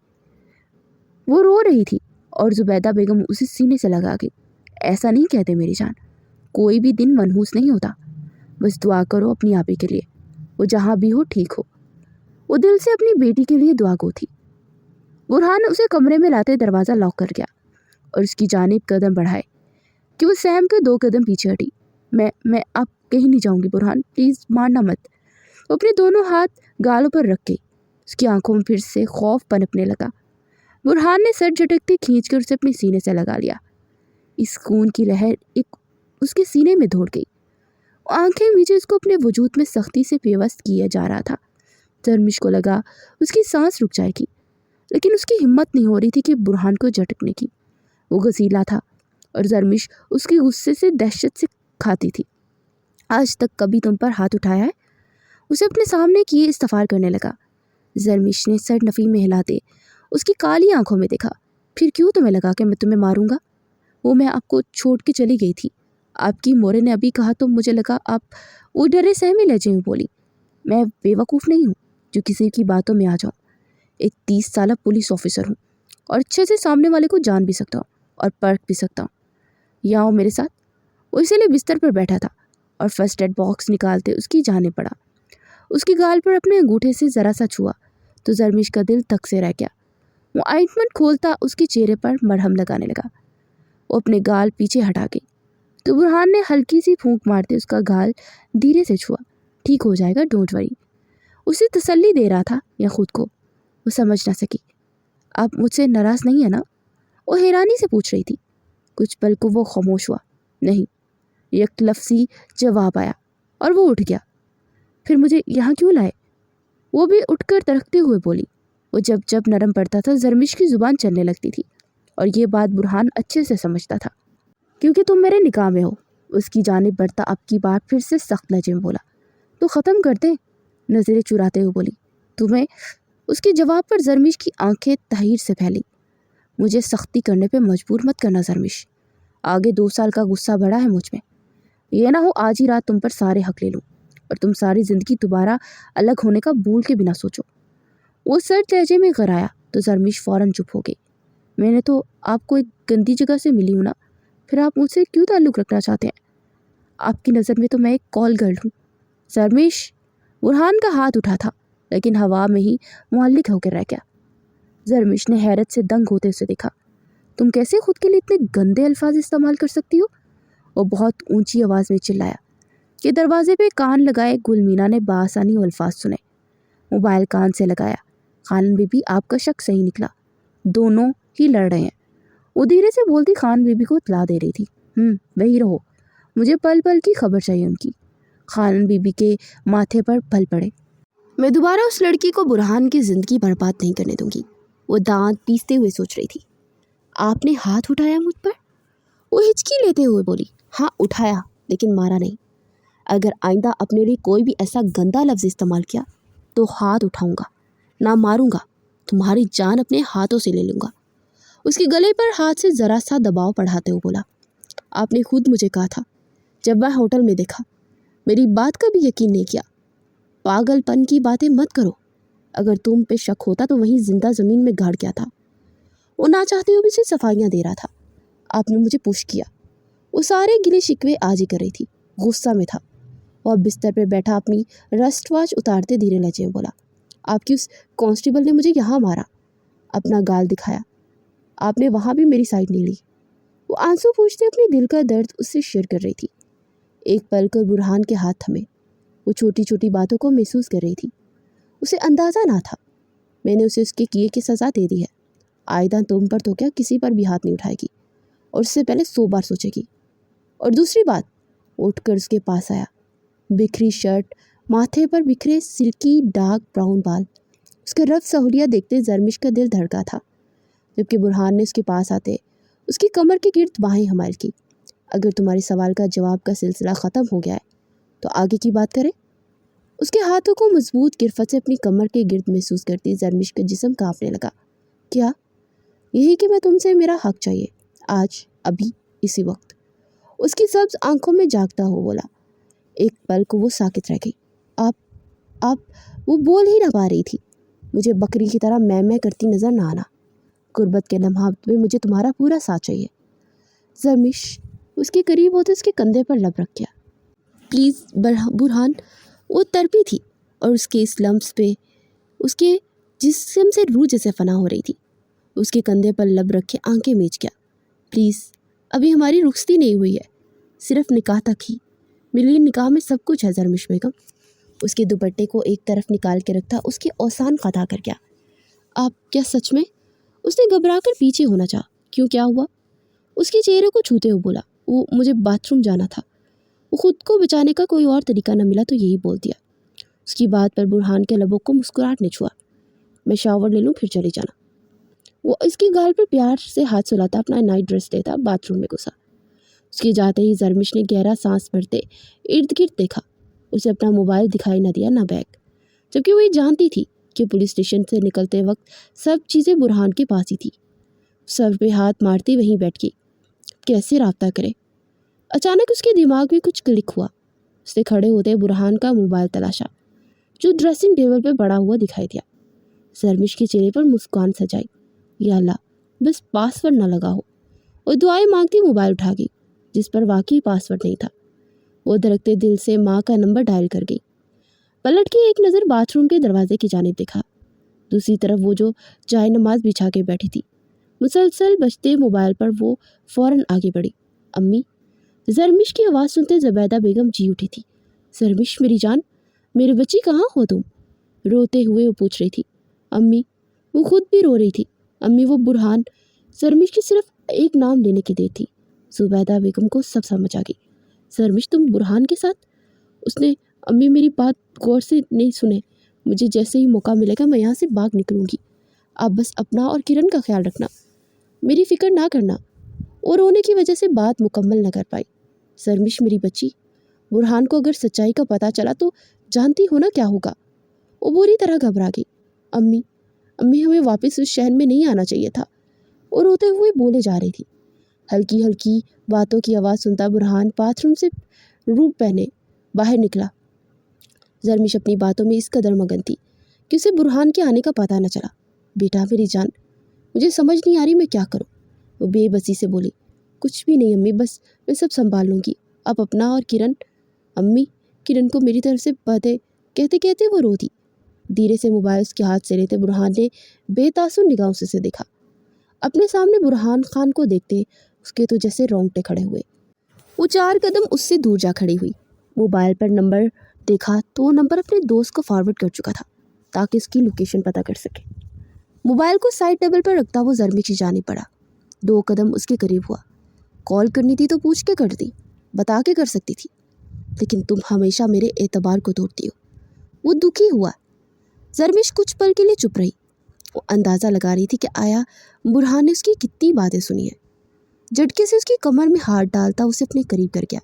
वो रो रही थी और जुबैदा बेगम उसे सीने से लगा गई। ऐसा नहीं कहते मेरी जान, कोई भी दिन मनहूस नहीं होता, बस दुआ करो अपनी आपी के लिए, वो जहाँ भी हो ठीक हो। वो दिल से अपनी बेटी के लिए दुआ गो थी। बुरहान उसे कमरे में लाते दरवाज़ा लॉक कर गया और उसकी जानिब कदम बढ़ाए कि वो सहम के 2 कदम पीछे हटी। मैं अब कहीं नहीं जाऊंगी बुरहान, प्लीज़ मारना मत। वो अपने दोनों हाथ गालों पर रख गई। उसकी आंखों में फिर से खौफ पनपने लगा। बुरहान ने सर झटकते खींचकर उसे अपने सीने से लगा लिया। इस खून की लहर एक उसके सीने में दौड़ गई। आंखें नीचे उसको अपने वजूद में सख्ती से पेवस्त किया जा रहा था। जरमिश को लगा उसकी सांस रुक जाएगी, लेकिन उसकी हिम्मत नहीं हो रही थी कि बुरहान को झटकने की। वो गसीला था और जरमिश उसके गुस्से से दहशत से खाती थी। आज तक कभी तुम पर हाथ उठाया है? उसे अपने सामने किए इस्तफार करने लगा। जरमिश ने सर नफी में हिलाते उसकी काली आंखों में देखा। फिर क्यों तुम्हें लगा कि मैं तुम्हें मारूंगा? वो मैं आपको छोड़ के चली गई थी। आपकी मोरे ने अभी कहा तो मुझे लगा आप। वो डरे सहमे लहजे में बोली। मैं बेवकूफ़ नहीं हूँ जो किसी की बातों में आ जाऊँ। एक 30 साल पुलिस ऑफिसर हूँ और अच्छे से सामने वाले को जान भी सकता हूँ और परख भी सकता हूँ। यहाँ आओ मेरे साथ। वो इसीलिए बिस्तर पर बैठा था और फर्स्ट एड बॉक्स निकालते उसकी जाने पड़ा। उसकी गाल पर अपने अंगूठे से ज़रा सा छुआ तो जरमिश का दिल धक से रह गया। वो ऑइंटमेंट खोलता उसके चेहरे पर मरहम लगाने लगा। वो अपने गाल पीछे हटा गई तो बुरहान ने हल्की सी फूंक मारते उसका गाल धीरे से छुआ। ठीक हो जाएगा, डोंट वरी। उसे तसल्ली दे रहा था या खुद को, वो समझ ना सकी। आप मुझसे नाराज़ नहीं है ना? वो हैरानी से पूछ रही थी। कुछ पल को वो खामोश हुआ। नहीं, एक लफ्ज़ी जवाब आया और वो उठ गया। फिर मुझे यहाँ क्यों लाए? वो भी उठकर तड़कते हुए बोली। वो जब जब नरम पड़ता था जरमिश की ज़ुबान चलने लगती थी और ये बात बुरहान अच्छे से समझता था। क्योंकि तुम मेरे निकाह में हो। उसकी जानिब बढ़ता अब की बात फिर से सख्त लहजे में बोला। तो ख़त्म कर दे, नज़रें चुराते हुए बोली। तुम्हें? उसके जवाब पर जरमिश की आंखें तहीर से फैली। मुझे सख्ती करने पे मजबूर मत करना जरमिश। आगे 2 साल का गुस्सा बढ़ा है मुझ में। ये ना हो आज ही रात तुम पर सारे हक ले लूँ और तुम सारी ज़िंदगी दोबारा अलग होने का भूल के बिना सोचो। वो सर्द लहजे में गराया तो जरमिश फ़ौरन चुप हो गई। मैंने तो आपको एक गंदी जगह से मिली हूँ ना, फिर आप मुझसे क्यों ताल्लुक़ रखना चाहते हैं? आपकी नज़र में तो मैं एक कॉल गर्ल हूँ। जरमिश, बुरहान का हाथ उठा था लेकिन हवा में ही मुअल्लिक होकर रह गया। जरमिश ने हैरत से दंग होते उसे देखा। तुम कैसे खुद के लिए इतने गंदे अल्फाज इस्तेमाल कर सकती हो? वो बहुत ऊंची आवाज़ में चिल्लाया कि दरवाजे पे कान लगाए गुलमीना ने बासानी वो अल्फाज सुने। मोबाइल कान से लगाया। खान बीबी, आपका शक सही निकला, दोनों ही लड़ रहे हैं। वो धीरे से बोलती खान बीबी को इत्तला दे रही थी। वही रहो, मुझे पल पल की खबर चाहिए उनकी। खान बीबी के माथे पर पल पड़े। मैं दोबारा उस लड़की को बुरहान की ज़िंदगी बर्बाद नहीं करने दूंगी। वो दांत पीसते हुए सोच रही थी। आपने हाथ उठाया मुझ पर? वो हिचकी लेते हुए बोली। हाँ उठाया, लेकिन मारा नहीं। अगर आइंदा अपने लिए कोई भी ऐसा गंदा लफ्ज़ इस्तेमाल किया तो हाथ उठाऊंगा, ना मारूंगा। तुम्हारी जान अपने हाथों से ले लूँगा। उसके गले पर हाथ से ज़रा सा दबाव बढ़ाते हुए बोला। आपने खुद मुझे कहा था जब मैं होटल में देखा, मेरी बात का भी यकीन नहीं किया। पागलपन की बातें मत करो। अगर तुम पे शक होता तो वहीं जिंदा ज़मीन में गाड़ गया था। वो ना चाहते हुए भी उसे सफाइयाँ दे रहा था। आपने मुझे पुश किया। वो सारे गिले शिकवे आज ही कर रही थी। गुस्सा में था। और बिस्तर पर बैठा अपनी रस्ट वॉच उतारते धीरे लहजे में बोला। आपकी उस कांस्टेबल ने मुझे यहाँ मारा। अपना गाल दिखाया। आपने वहाँ भी मेरी साइड नहीं ली। वो आंसू पूछते अपने दिल का दर्द उससे शेयर कर रही थी। एक पल को बुरहान के हाथ थमे। वो छोटी छोटी बातों को महसूस कर रही थी। उसे अंदाज़ा ना था मैंने उसे उसके किए की सज़ा दे दी है। आइंदा तुम पर तो क्या किसी पर भी हाथ नहीं उठाएगी और उससे पहले 100 बार सोचेगी। और दूसरी बात, उठकर उसके पास आया। बिखरी शर्ट, माथे पर बिखरे सिल्की डार्क ब्राउन बाल। उसका रफ सहूलियत देखते जरमिश का दिल धड़का था। जबकि बुरहान ने उसके पास आते उसकी कमर के गिर्द बाहें हमाल की। अगर तुम्हारे सवाल का जवाब का सिलसिला ख़त्म हो गया है तो आगे की बात करें। उसके हाथों को मजबूत गिरफत से अपनी कमर के गिर्द महसूस करती जरमिश का जिस्म कांपने लगा। क्या? यही कि मैं तुमसे मेरा हक चाहिए, आज, अभी, इसी वक्त। उसकी सब्ज आंखों में जागता हो बोला। एक पल को वो साकित रह गई। आप वो बोल ही ना पा रही थी। मुझे बकरी की तरह मैं करती नजर ना आना। गुर्बत के लम्हात में मुझे तुम्हारा पूरा साथ चाहिए। जरमिश उसके करीब होते उसके कंधे पर लब रख गया। प्लीज़ बुरहान। वो तड़पी थी और उसके इस लम्स पे उसके जिस्म से रूह जैसे फना हो रही थी। उसके कंधे पर लब रखे आंखें मीच गया। प्लीज़, अभी हमारी रुखसती नहीं हुई है, सिर्फ निकाह तक ही। मेरे लिए निकाह में सब कुछ है जरमिश बेगम। اس کے دوپٹے کو ایک طرف نکال کے رکھتا اس کی اوسان قطع کر گیا۔ آپ کیا سچ میں؟ اس نے گھبرا کر پیچھے ہونا چاہا۔ کیوں، کیا ہوا؟ اس کے چہرے کو چھوتے ہوئے بولا، وہ مجھے باتھ روم جانا تھا۔ وہ خود کو بچانے کا کوئی اور طریقہ نہ ملا تو یہی بول دیا۔ اس کی بات پر برہان کے لبوں کو مسکراہٹ نے چھوا۔ میں شاور لے لوں پھر چلی جانا۔ وہ اس کی گال پر پیار سے ہاتھ سلاتا اپنا نائٹ ڈریس لیتا باتھ روم میں گھسا۔ اس کے جاتے ہی زرمش نے گہرا سانس بھرتے ارد گرد دیکھا۔ اسے اپنا موبائل دکھائی نہ دیا، نہ بیگ، جبکہ وہ یہ جانتی تھی کہ پولیس اسٹیشن سے نکلتے وقت سب چیزیں برہان کے پاس ہی تھی۔ سر پہ ہاتھ مارتی وہیں بیٹھ گئی۔ کیسے رابطہ کرے؟ اچانک اس کے دماغ میں کچھ کلک ہوا۔ اس نے کھڑے ہوتے برہان کا موبائل تلاشا جو ڈریسنگ ٹیبل پہ پڑا ہوا دکھائی دیا۔ زرمش کے چہرے پر مسکان سجائی۔ یا اللہ، بس پاس ورڈ نہ لگا ہو۔ وہ دعائیں مانگتی موبائل اٹھا گئی جس پر واقعی پاس ورڈ نہیں تھا۔ وہ دھڑکتے دل سے ماں کا نمبر ڈائل کر گئی۔ پلٹ کے ایک نظر باتھ روم کے دروازے کی جانب دیکھا۔ دوسری طرف وہ جو جائے نماز بچھا کے بیٹھی تھی۔ مسلسل بجتے موبائل پر وہ فوراً آگے بڑھی۔ امی؟ زرمش کی آواز سنتے زبیدہ بیگم جی اٹھی تھی۔ زرمش میری جان، میری بچی کہاں ہو تم؟ روتے ہوئے وہ پوچھ رہی تھی۔ امی؟ وہ خود بھی رو رہی تھی۔ امی، وہ برہان۔ زرمش کی صرف ایک نام لینے کی دیر تھی۔ زبیدہ بیگم کو سب سمجھ آ گئی۔ زرمش، تم برہان کے ساتھ؟ اس نے، امی میری بات غور سے نہیں سنے، مجھے جیسے ہی موقع ملے گا میں یہاں سے بھاگ نکلوں گی۔ آپ بس اپنا اور کرن کا خیال رکھنا، میری فکر نہ کرنا۔ اور رونے کی وجہ سے بات مکمل نہ کر پائی۔ زرمش میری بچی، برہان کو اگر سچائی کا پتہ چلا تو جانتی ہو نا کیا ہوگا۔ وہ بری طرح گھبرا گئی۔ امی ہمیں واپس اس شہر میں نہیں آنا چاہیے تھا۔ اور روتے ہوئے بولے جا رہی تھی۔ ہلکی ہلکی باتوں کی آواز سنتا برہان باتھ روم سے روب پہنے باہر نکلا۔ زرمش اپنی باتوں میں اس قدر مگن تھی کہ اسے برہان کے آنے کا پتہ نہ چلا۔ بیٹا میری جان، مجھے سمجھ نہیں آ رہی میں کیا کروں، وہ بے بسی سے بولی۔ کچھ بھی نہیں امی، بس میں سب سنبھال لوں گی، آپ اپنا اور کرن۔ امی، کرن کو میری طرف سے باتیں کہتے کہتے وہ رو دی۔ دھیرے سے موبائل اس کے ہاتھ سے لیتے برہان نے بے تاثر نگاہوں سے اسے دیکھا۔ اپنے سامنے برہان خان کو دیکھتے اس کے تو جیسے رونگٹے کھڑے ہوئے۔ وہ 4 قدم اس سے دور جا کھڑی ہوئی۔ موبائل پر نمبر دیکھا تو وہ نمبر اپنے دوست کو فارورڈ کر چکا تھا تاکہ اس کی لوکیشن پتہ کر سکے۔ موبائل کو سائڈ ٹیبل پر رکھتا وہ زرمش کی جانب پڑا۔ 2 قدم اس کے قریب ہوا۔ کال کرنی تھی تو پوچھ کے کرتی، بتا کے کر سکتی تھی، لیکن تم ہمیشہ میرے اعتبار کو توڑتی ہو۔ وہ دکھی ہوا۔ زرمش کچھ پل کے لیے چپ رہی۔ وہ اندازہ لگا رہی تھی کہ آیا برہان نے اس کی کتنی باتیں سنی ہیں۔ جھٹکے سے اس کی کمر میں ہاتھ ڈالتا اسے اپنے قریب کر گیا۔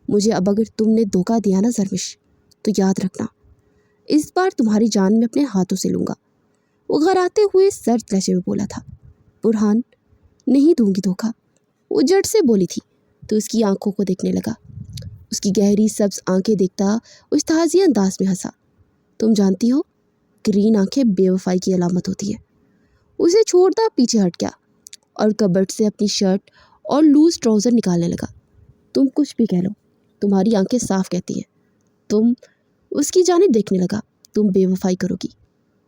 مجھے اب اگر تم نے دھوکہ دیا نا زرمش، تو یاد رکھنا اس بار تمہاری جان میں اپنے ہاتھوں سے لوں گا۔ وہ غراتے ہوئے سرد لہجے میں بولا تھا۔ برہان، نہیں دوں گی دھوکہ، وہ جھٹ سے بولی تھی تو اس کی آنکھوں کو دیکھنے لگا۔ اس کی گہری سبز آنکھیں دیکھتا اس تازی انداز میں ہنسا۔ تم جانتی ہو، گرین آنکھیں بے وفائی کی علامت ہوتی ہیں۔ اسے چھوڑتا پیچھے ہٹ گیا اور کبرٹ سے اپنی شرٹ اور لوز ٹراؤزر نکالنے لگا۔ تم کچھ بھی کہہ لو، تمہاری آنکھیں صاف کہتی ہیں۔ تم، اس کی جانب دیکھنے لگا، تم بے وفائی کرو گی۔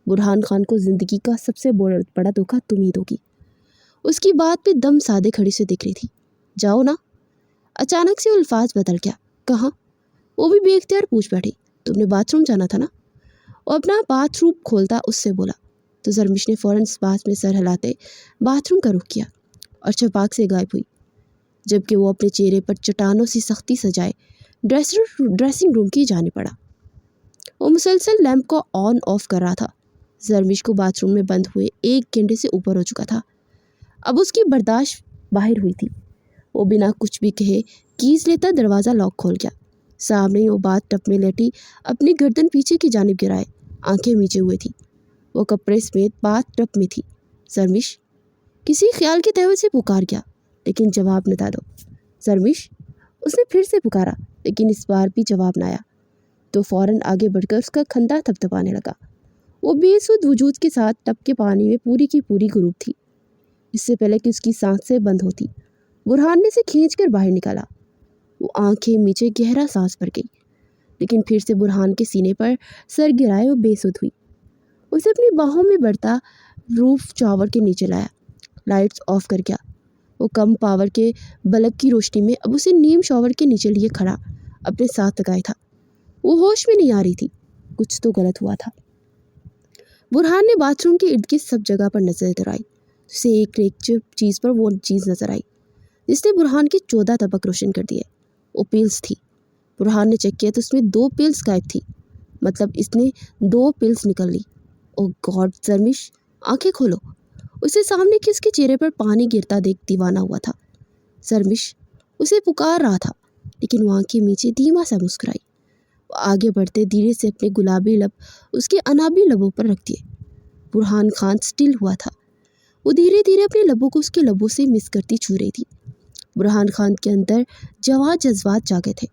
برہان خان کو زندگی کا سب سے بڑا دھوکہ تم ہی دو گی۔ اس کی بات پہ دم سادے کھڑی سے دیکھ رہی تھی۔ جاؤ نا۔ اچانک سے وہ الفاظ بدل گیا۔ کہاں؟ وہ بھی بے اختیار پوچھ بیٹھی۔ تم نے باتھ روم جانا تھا نا؟ وہ اپنا باتھ روم کھولتا اس سے بولا تو زرمش نے فوراً اس بات میں سر ہلاتے باتھ روم کا رخ کیا اور چھپاک سے غائب ہوئی، جبکہ وہ اپنے چہرے پر چٹانوں سی سختی سجائے ڈریسنگ روم کی جانب پڑا۔ وہ مسلسل لیمپ کو آن آف کر رہا تھا۔ زرمش کو باتھ روم میں بند ہوئے 1 گھنٹے سے اوپر ہو چکا تھا۔ اب اس کی برداشت باہر ہوئی تھی۔ وہ بنا کچھ بھی کہے کیز لیتا دروازہ لاک کھول گیا۔ سامنے ہی وہ باتھ ٹب میں لیٹی اپنی گردن پیچھے کی جانب گرائے آنکھیں میچے ہوئے تھی۔ وہ کپڑے سمیت باتھ ٹب میں تھی۔ زرمش، کسی خیال کے تہوے سے پکار گیا لیکن جواب نہ دو۔ زرمش، اس نے پھر سے پکارا لیکن اس بار بھی جواب نہ آیا تو فوراً آگے بڑھ کر اس کا کھندا تھپتھپانے لگا۔ وہ بے سود وجود کے ساتھ ٹب کے پانی میں پوری کی پوری غروب تھی۔ اس سے پہلے کہ اس کی سانسیں بند ہوتی برہان نے اسے کھینچ کر باہر نکالا۔ وہ آنکھیں میچے گہرا سانس بھر گئی لیکن پھر سے برہان کے سینے پر سر گرائے وہ بے سود ہوئی۔ اسے اپنی باہوں میں بڑھتا روف شاور کے نیچے لایا، لائٹس آف کر گیا۔ وہ کم پاور کے بلب کی روشنی میں اب اسے نیم شاور کے نیچے لیے کھڑا اپنے ساتھ لگائے تھا۔ वो होश में नहीं आ रही थी। कुछ तो गलत हुआ था। बुरहान ने बाथरूम के इर्द गिर्द सब जगह पर नजर दौड़ाई। उसे एक चीज़ पर वो चीज़ नजर आई जिसने बुरहान के 14 तबक रोशन कर दिए। वो पिल्स थी। बुरहान ने चेक किया तो उसमें 2 पिल्स गायब थी। मतलब इसने 2 पिल्स निकल ली। ओ गॉड जरमिश, आंखें खोलो। उसे सामने किसके चेहरे पर पानी गिरता देख दीवाना हुआ था। जरमिश उसे पुकार रहा था, लेकिन वो आंखें नीचे धीमा सा मुस्कुराई। वो आगे बढ़ते धीरे से अपने गुलाबी लब उसके अनाबी लबों पर रख दिए। बुरहान खान स्टिल हुआ था। वो धीरे धीरे अपने लबों को उसके लबों से मिस करती छू रही थी। बुरहान खान के अंदर जवां जज्बात जागे थे।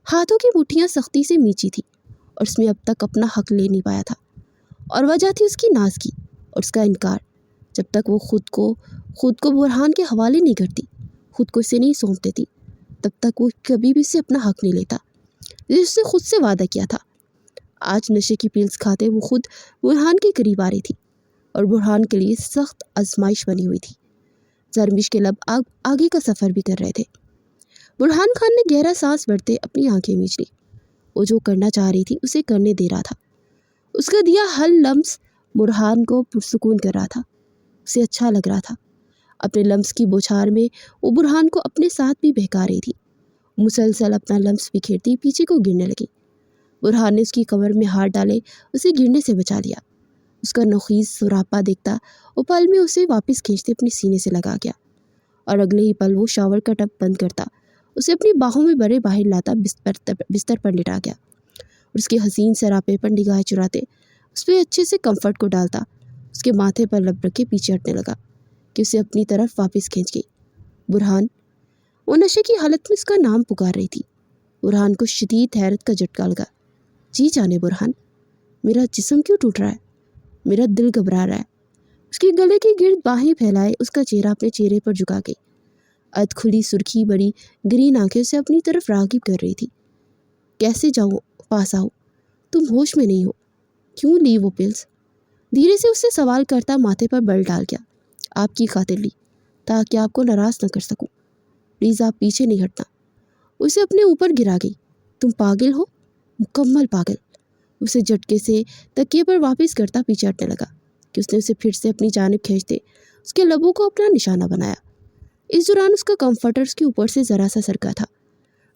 हाथों की मुट्ठियां सख्ती से मींची थी और उसमें अब तक अपना हक ले नहीं पाया था। और वजह थी उसकी नाज़गी और उसका इनकार। जब तक वो खुद को बुरहान के हवाले नहीं करती, खुद को इसे नहीं सौंप देती, तब तक वो कभी भी इसे अपना हक नहीं लेता जिससे खुद से वादा किया था। आज नशे की पिल्स खाते वो खुद बुरहान के करीब आ रही थी और बुरहान के लिए सख्त आजमाइश बनी हुई थी। जरमिश के लब आगे का सफ़र भी कर रहे थे। बुरहान खान ने गहरा सांस भरते अपनी आंखें मींच ली। वो जो करना चाह रही थी उसे करने दे रहा था। उसका दिया हर लम्स बुरहान को पुरसुकून कर रहा था। उसे अच्छा लग रहा था। अपने लम्स की बौछार में वो बुरहान को अपने साथ भी बहका रही थी। मुसलसल अपना लम्स बिखेरती पीछे को गिरने लगी। बुरहान ने उसकी कमर में हाथ डाले उसे गिरने से बचा लिया। उसका नोखीस सुरापा देखता वो पल में उसे वापस खींचते अपने सीने से लगा गया और अगले ही पल वो शावर का टब बंद करता उसे अपनी बाहों में बड़े बाहर लाता बिस्तर पर लिटा गया और उसके हसीन सरापे पर निगाह चुराते उस पर अच्छे से कंफर्ट को डालता उसके माथे पर लब रख के पीछे हटने लगा कि उसे अपनी तरफ वापस खींच गई। बुरहान, वो नशे की हालत में उसका नाम पुकार रही थी। बुरहान को शदीद हैरत का झटका लगा। जी जाने बुरहान, मेरा जिस्म क्यों टूट रहा है? मेरा दिल घबरा रहा है। उसके गले के गिर्द बाहें फैलाए उसका चेहरा अपने चेहरे पर झुका गई। अध खुली सुर्खी बड़ी ग्रीन आंखें उसे अपनी तरफ राग़िब कर रही थी। कैसे जाऊँ? पास आओ। तुम होश में नहीं हो। क्यों ली वो पिल्स? धीरे से उससे सवाल करता माथे पर बल डाल गया। आपकी खातिर ली, ताकि आपको नाराज़ न कर सकूं। प्लीज़ आप पीछे नहीं हटना। उसे अपने ऊपर गिरा गई। तुम पागल हो, मुकम्मल पागल। उसे झटके से तकिए पर वापस करता पीछे हटने लगा कि उसने उसे फिर से अपनी जानिब खींचते उसके लबों को अपना निशाना बनाया। इस दौरान उसका कंफर्टर उसके ऊपर से ज़रा सा सरका था।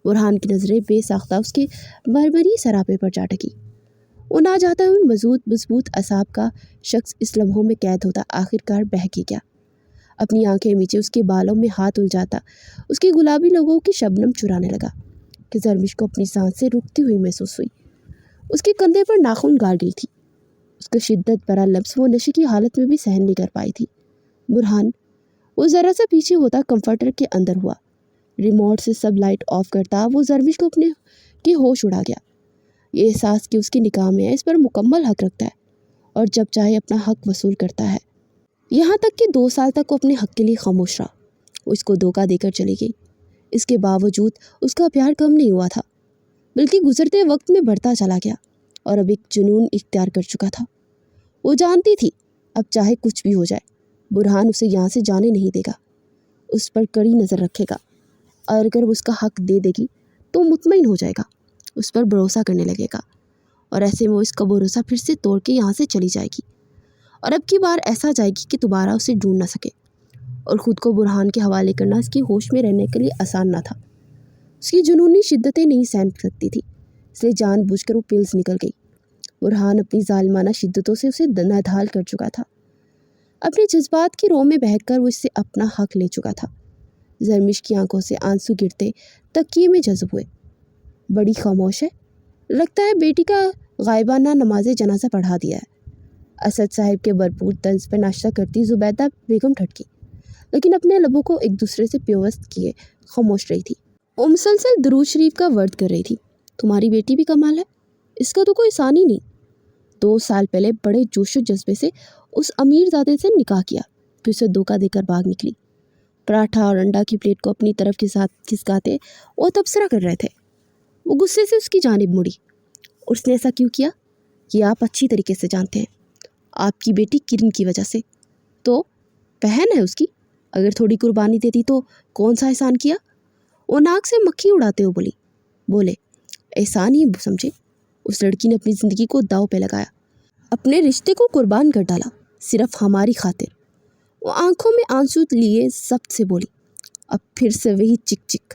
बुरहान की नज़रें बेसाख्ता उसके मरमरी सरापे पर जा टकी। वो ना चाहता हुआ मजबूत असाब का शख्स इस लम्हों में कैद होता आखिरकार बहक ही गया। अपनी आंखें नीचे उसके बालों में हाथ उलझाता उसके गुलाबी लोगों की शबनम चुराने लगा कि जरमिश को अपनी सांसें रुकती हुई महसूस हुई। उसके कंधे पर नाखून गाड़ गई थी। उसका शिद्दत भरा लफ्ज़ वो नशे की हालत में भी सहन नहीं कर पाई थी। बुरहान, वो ज़रा सा पीछे होता कंफर्टर के अंदर हुआ। रिमोट से सब लाइट ऑफ करता वो जरमिश को अपने के होश उड़ा गया। ये एहसास कि उसकी निगाह में है, इस पर मुकम्मल हक रखता है और जब चाहे अपना हक वसूल करता है। यहाँ तक कि 2 साल तक वो अपने हक के लिए खामोश रहा। वो इसको धोखा देकर चली गई। इसके बावजूद उसका प्यार कम नहीं हुआ था, बल्कि गुजरते वक्त में बढ़ता चला गया और अब एक जुनून इख्तियार कर चुका था। वो जानती थी अब चाहे कुछ भी हो जाए, बुरहान उसे यहाँ से जाने नहीं देगा। उस पर कड़ी नज़र रखेगा और अगर वो उसका हक दे देगी तो मुतमईन हो जाएगा, उस पर भरोसा करने लगेगा और ऐसे में वो इसका भरोसा फिर से तोड़ के यहाँ से चली जाएगी और अब की बार ऐसा जाएगी कि दोबारा उसे ढूंढ ना सके। और ख़ुद को बुरहान के हवाले करना इसकी होश में रहने के लिए आसान ना था। उसकी जुनूनी शिद्दतें नहीं सहन सकती थी, इसलिए जानबूझकर वो पिल्स निकल गई। बुरहान अपनी जालिमाना शिद्दतों से उसे नाधाल कर चुका था। अपने जज्बात की रो में बहकर वो इससे अपना हक ले चुका था। जरमिश की आंखों से आंसू गिरते तकिए में जज्ब हुए। बड़ी खामोश है, लगता है बेटी का गायबाना नमाज जनाजा पढ़ा दिया है। असद साहिब के भरपूर तंज पर नाश्ता करती जुबैदा बेगम ठटकी, लेकिन अपने लबों को एक दूसरे से प्योवस्त किए खामोश रही थी। वो मुसलसल दुरूद शरीफ का वर्द कर रही थी। तुम्हारी बेटी भी कमाल है, इसका तो कोई सान ही नहीं। 2 साल पहले बड़े जोशो जज्बे से उस अमीरजादे से निकाह किया, फिर उसे धोखा देकर भाग निकली। पराठा और अंडा की प्लेट को अपनी तरफ के साथ खिसकाते वो तबसरा कर रहे थे। वो गुस्से से उसकी जानिब मुड़ी। उसने ऐसा क्यों किया ये आप अच्छी तरीके से जानते हैं। आपकी बेटी किरण की वजह से। तो बहन है उसकी, अगर थोड़ी कुर्बानी देती तो कौन सा एहसान किया। वो नाक से मक्खी उड़ाते हुए बोले एहसान ही समझे, उस लड़की ने अपनी ज़िंदगी को दांव पे लगाया, अपने रिश्ते को कुर्बान कर डाला, सिर्फ हमारी खातिर। वो आंखों में आंसू लिए जब्त से बोली, अब फिर से वही चिक चिक,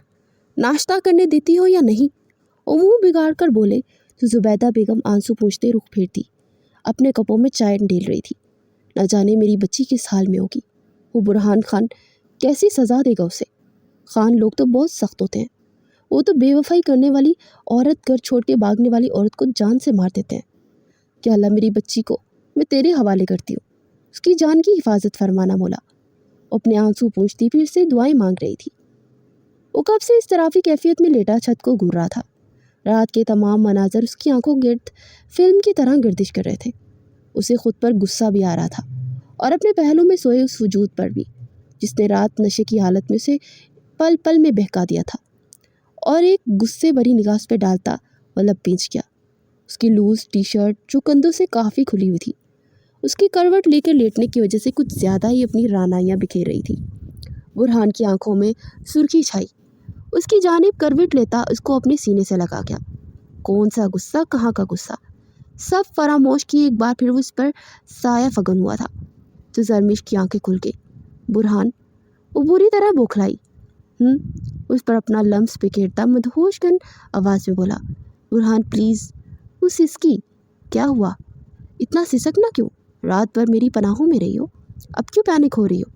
नाश्ता करने देती हो या नहीं? वो मुंह बिगाड़ कर बोले तो जुबैदा बेगम आंसू पोंछते रुख फेरती। अपने कपों में चाय ढेल रही थी। न जाने मेरी बच्ची किस हाल में होगी। वो बुरहान खान कैसी सज़ा देगा उसे? खान लोग तो बहुत सख्त होते हैं। वो तो बेवफाई करने वाली औरत, घर छोड़ के भागने वाली औरत को जान से मार देते हैं। क्या अल्लाह मेरी बच्ची को मैं तेरे हवाले करती हूँ, उसकी जान की हिफाजत फरमाना मौला। अपने आंसू पूछती फिर से दुआएं मांग रही थी। वो कब से इस तरह की कैफियत में लेटा छत को घूर रहा था। रात के तमाम मनाजर उसकी आंखों गिर्द फिल्म की तरह गर्दिश कर रहे थे। उसे खुद पर गुस्सा भी आ रहा था और अपने पहलू में सोए उस वजूद पर भी जिसने रात नशे की हालत में उसे पल पल में बहका दिया था। और एक गुस्से भरी निगाह उस पर डालता वह लब पींच गया। उसकी लूज टी शर्ट जो कंधों से काफ़ी खुली हुई थी, उसकी करवट लेकर लेटने की वजह से कुछ ज़्यादा ही अपनी रानाइयाँ बिखेर रही थी। बुरहान की आंखों में सुर्खी छाई। उसकी जानिब करवट लेता उसको अपने सीने से लगा गया। कौन सा गुस्सा, कहाँ का गुस्सा, सब फरामोश की एक बार फिर उस पर साया फगन हुआ था। तो जरमिश की आंखें खुल गई। बुरहान, वो बुरी तरह बौखलाई। उस पर अपना लम्स बिखेरता मदहोश कन आवाज़ में बोला, बुरहान प्लीज़। वो सिसकी, क्या हुआ? इतना सिसकना क्यों? रात भर मेरी पनाहों में रही हो, अब क्यों पैनिक हो रही हो?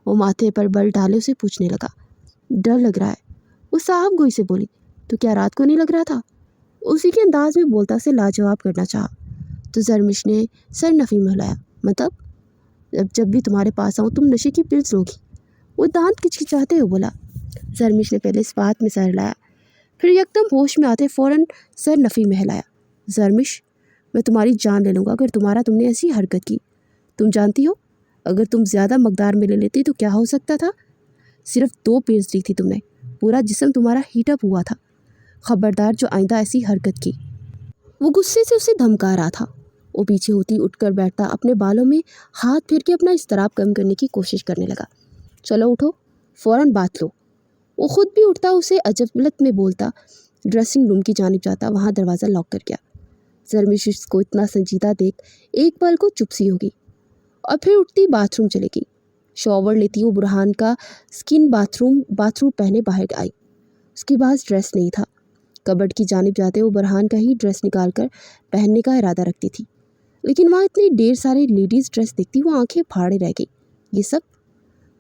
वो माथे पर बल डाले उसे पूछने लगा। डर लग रहा है, वो साहब गोई से बोली। तो क्या रात को नहीं लग रहा था? उसी के अंदाज में बोलता से लाजवाब करना चाहा। तो जरमिश ने सर नफ़ी में हिलाया। मतलब जब भी तुम्हारे पास आऊँ तुम नशे की पिल्स लोगी? वो दांत किचकिचाते हुए बोला। जरमिश ने पहले इस बात में सर हिलाया, फिर एकदम होश में आते फ़ौरन सर नफ़ी में हिलाया। जरमिश, मैं तुम्हारी जान ले लूँगा अगर तुमने ऐसी हरकत की। तुम जानती हो अगर तुम ज़्यादा मकदार में ले लेती तो क्या हो सकता था? सिर्फ 2 पिल्स ली थी तुमने, पूरा जिस्म तुम्हारा हीटअप हुआ था। खबरदार जो आइंदा ऐसी हरकत की। वो गुस्से से उसे धमका रहा था। वो पीछे होती उठकर बैठता, अपने बालों में हाथ फेर के अपना इस्तराब कम करने की कोशिश करने लगा। चलो उठो, फ़ौरन बात लो। वो खुद भी उठता, उसे अजबलत में बोलता, ड्रेसिंग रूम की जानिब जाता, वहाँ दरवाज़ा लॉक कर गया। जरमिश को इतना संजीदा देख एक पल को चुप सी होगी और फिर उठती बाथरूम चलेगी। शॉवर लेती वो बुरहान का स्किन बाथरूम पहने बाहर आई। उसके पास ड्रेस नहीं था। कबर्ड की जानिब जाते वो बुरहान का ही ड्रेस निकाल कर पहनने का इरादा रखती थी, लेकिन वहाँ इतनी ढेर सारे लेडीज़ ड्रेस देखती वो आंखें फाड़े रह गई। ये सब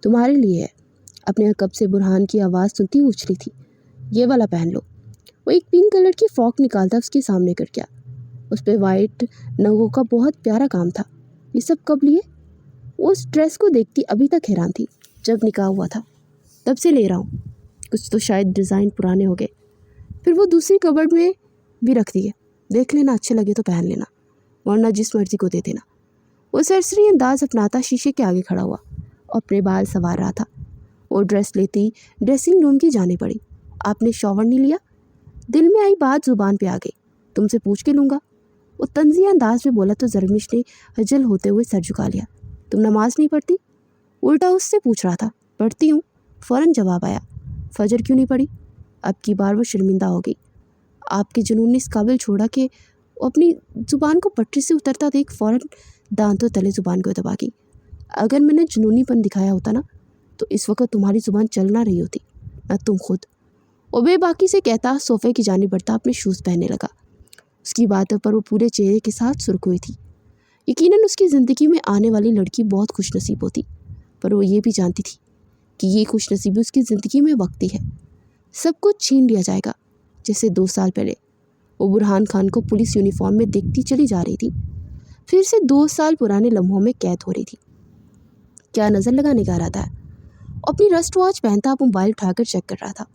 तुम्हारे लिए है। अपने कब से बुरहान की आवाज़ सुनती उछली थी। ये वाला पहन लो। वो एक पिंक कलर की फ्रॉक निकालता उसके सामने कर गया। उस पर वाइट नगों का बहुत प्यारा काम था। ये सब कब लिए? वो उस ड्रेस को देखती अभी तक हैरान थी। जब निकाह हुआ था तब से ले रहा हूँ। कुछ तो शायद डिज़ाइन पुराने हो गए। फिर वो दूसरी कबर्ड में भी रख दिए। देख लेना, अच्छे लगे तो पहन लेना, वरना जिस मर्जी को दे देना। वो सरसरी अंदाज अपनाता शीशे के आगे खड़ा हुआ और अपने बाल संवार रहा था। वो ड्रेस लेती ड्रेसिंग रूम की जाने पड़ी। आपने शॉवर नहीं लिया? दिल में आई बात ज़ुबान पे आ गई। तुमसे पूछ के लूँगा, वो तंज़िया अंदाज में बोला। तो जरमिश ने हजल होते हुए सर झुका लिया। तुम नमाज नहीं पढ़ती? उल्टा उससे पूछ रहा था। पढ़ती हूँ, फ़ौरन जवाब आया। फजर क्यों नहीं पढ़ी? अब की बार वो शर्मिंदा हो गई। आपके जुनून ने इस काबिल छोड़ा कि वो अपनी ज़ुबान को पटरी से उतरता देख फ़ौरन दांतों तले ज़ुबान को दबा गई। अगर मैंने जुनूनीपन दिखाया होता ना तो इस वक्त तुम्हारी ज़ुबान चल ना रही होती, ना तुम खुद। वो बेबाकी से कहता सोफ़े की जानिब बढ़ता, अपने शूज़ पहनने लगा। उसकी बातों पर वो पूरे चेहरे के साथ सुर्ख हुई थी। यकीनन उसकी ज़िंदगी में आने वाली लड़की बहुत खुशनसीब होती, पर वो ये भी जानती थी कि ये खुशनसीबी उसकी ज़िंदगी में वक्ती है। सब कुछ छीन लिया जाएगा। जैसे 2 साल पहले वो बुरहान खान को पुलिस यूनिफॉर्म में देखती चली जा रही थी, फिर से 2 साल पुराने लम्हों में कैद हो रही थी। क्या नज़र लगाने का इरादा है? अपनी रस्ट वॉच पहनता अब मोबाइल उठाकर चेक कर रहा था।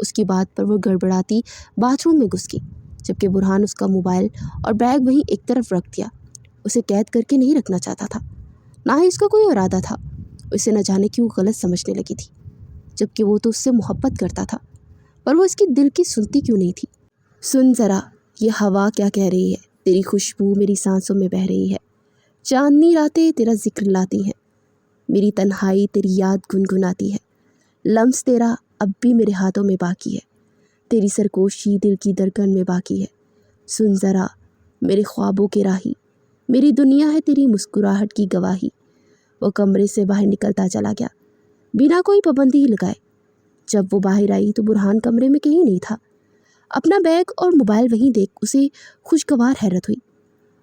उसकी बात पर वो गड़बड़ाती बाथरूम में घुस गई, जबकि बुरहान उसका मोबाइल और बैग वहीं एक तरफ रख दिया। उसे कैद करके नहीं रखना चाहता था, ना ही इसका कोई इरादा था। उसे न जाने क्यों गलत समझने लगी थी, जबकि वो तो उससे मोहब्बत करता था, पर वो इसकी दिल की सुनती क्यों नहीं थी। सुन ज़रा, ये हवा क्या कह रही है। तेरी खुशबू मेरी सांसों में बह रही है। चांदनी रातें तेरा जिक्र लाती हैं, मेरी तन्हाई तेरी याद गुनगुनाती है। लम्स तेरा अब भी मेरे हाथों में बाकी है, तेरी सरगोशी दिल की धड़कन में बाकी है। سن ذرا میرے خوابوں کے راہی، میری دنیا ہے تیری مسکراہٹ کی گواہی۔ وہ کمرے سے باہر نکلتا چلا گیا بنا کوئی پابندی لگائے۔ جب وہ باہر آئی تو برہان کمرے میں کہیں نہیں تھا۔ اپنا بیگ اور موبائل وہیں دیکھ اسے خوشگوار حیرت ہوئی۔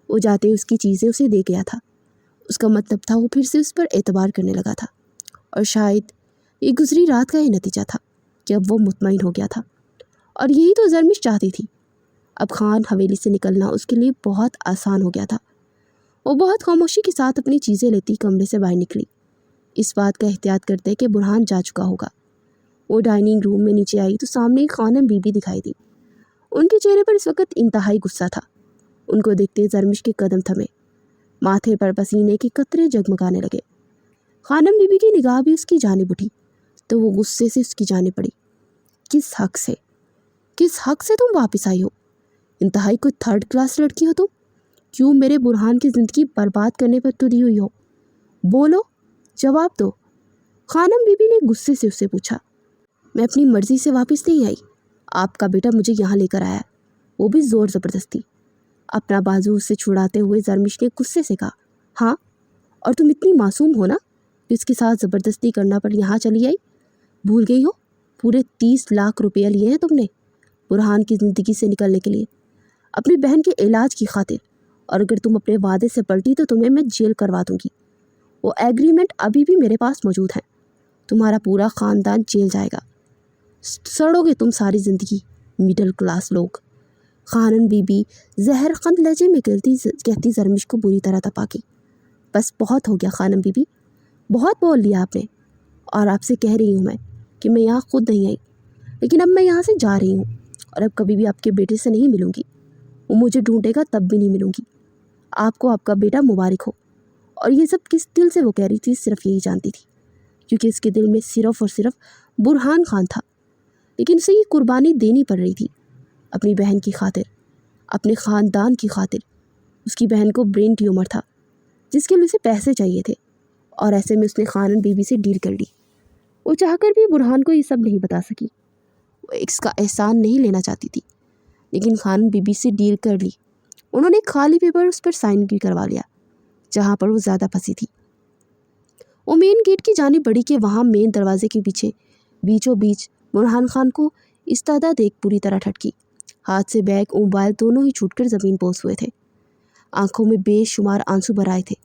وہ جاتے اس کی چیزیں اسے دے گیا تھا۔ اس کا مطلب تھا وہ پھر سے اس پر اعتبار کرنے لگا تھا، اور شاید یہ گزری رات کا ہی نتیجہ تھا کہ اب وہ مطمئن ہو گیا تھا، اور یہی تو زرمش چاہتی تھی۔ اب خان حویلی سے نکلنا اس کے لیے بہت آسان ہو گیا تھا۔ وہ بہت خاموشی کے ساتھ اپنی چیزیں لیتی کمرے سے باہر نکلی، اس بات کا احتیاط کرتے کہ برہان جا چکا ہوگا۔ وہ ڈائننگ روم میں نیچے آئی تو سامنے ایک خانم بی بی دکھائی دی۔ ان کے چہرے پر اس وقت انتہائی غصہ تھا۔ ان کو دیکھتے زرمش کے قدم تھمے، ماتھے پر پسینے کے قطرے جگمگانے لگے۔ خانم بی بی کی نگاہ بھی اس کی جانب اٹھی تو وہ غصے سے اس کی جانب پڑی۔ کس حق سے تم واپس آئی ہو؟ انتہائی کوئی تھرڈ کلاس لڑکی ہو تم؟ کیوں میرے برہان کی زندگی برباد کرنے پر تلی ہوئی ہو؟ بولو، جواب دو۔ خانم بی بی نے غصے سے اس سے پوچھا۔ میں اپنی مرضی سے واپس نہیں آئی، آپ کا بیٹا مجھے یہاں لے کر آیا، وہ بھی زور زبردستی۔ اپنا بازو اس سے چھڑاتے ہوئے زرمش نے غصے سے کہا، ہاں، اور تم اتنی معصوم ہو نا کہ اس کے ساتھ زبردستی کرنا پر یہاں چلی آئی؟ بھول گئی ہو پورے 30 لاکھ روپیہ لیے ہیں تم نے برہان کی زندگی سے نکلنے کے لیے، اپنی بہن کے علاج کی خاطر، اور اگر تم اپنے وعدے سے پلٹی تو تمہیں میں جیل کروا دوں گی۔ وہ ایگریمنٹ ابھی بھی میرے پاس موجود ہے، تمہارا پورا خاندان جیل جائے گا، سڑو گے تم ساری زندگی، مڈل کلاس لوگ۔ خانم بی بی زہر خند لہجے میں کہتی زرمش کو بری طرح تپا کے، بس بہت ہو گیا خانم بی بی، بہت بول لیا آپ نے، اور آپ سے کہہ رہی ہوں میں کہ میں یہاں خود نہیں آئی، لیکن اب میں یہاں سے جا رہی ہوں، اور اب کبھی بھی آپ کے بیٹے سے نہیں ملوں گی۔ وہ مجھے ڈھونڈے گا تب بھی نہیں ملوں گی۔ آپ کو آپ کا بیٹا مبارک ہو۔ اور یہ سب کس دل سے وہ کہہ رہی تھی صرف یہی جانتی تھی، کیونکہ اس کے دل میں صرف اور صرف برہان خان تھا، لیکن اسے یہ قربانی دینی پڑ رہی تھی اپنی بہن کی خاطر، اپنے خاندان کی خاطر۔ اس کی بہن کو برین ٹیومر تھا جس کے لیے اسے پیسے چاہیے تھے، اور ایسے میں اس نے خانم بی بی سے ڈیل کر لی۔ وہ چاہ کر بھی برہان کو یہ سب نہیں بتا سکی، وہ اس کا احسان نہیں لینا چاہتی تھی، لیکن خانم بی بی سے ڈیل کر لی۔ انہوں نے ایک خالی پیپر اس پر سائن بھی کروا لیا جہاں پر وہ زیادہ پھنسی تھی۔ وہ مین گیٹ کی جانب بڑھی کہ وہاں مین دروازے کے پیچھے بیچوں بیچ برہان خان کو استادہ دیکھ پوری طرح ٹھٹکی۔ ہاتھ سے بیگ اور موبائل دونوں ہی چھوٹ کر زمین پوس ہوئے تھے، آنکھوں میں بے شمار آنسو بھر آئے تھے۔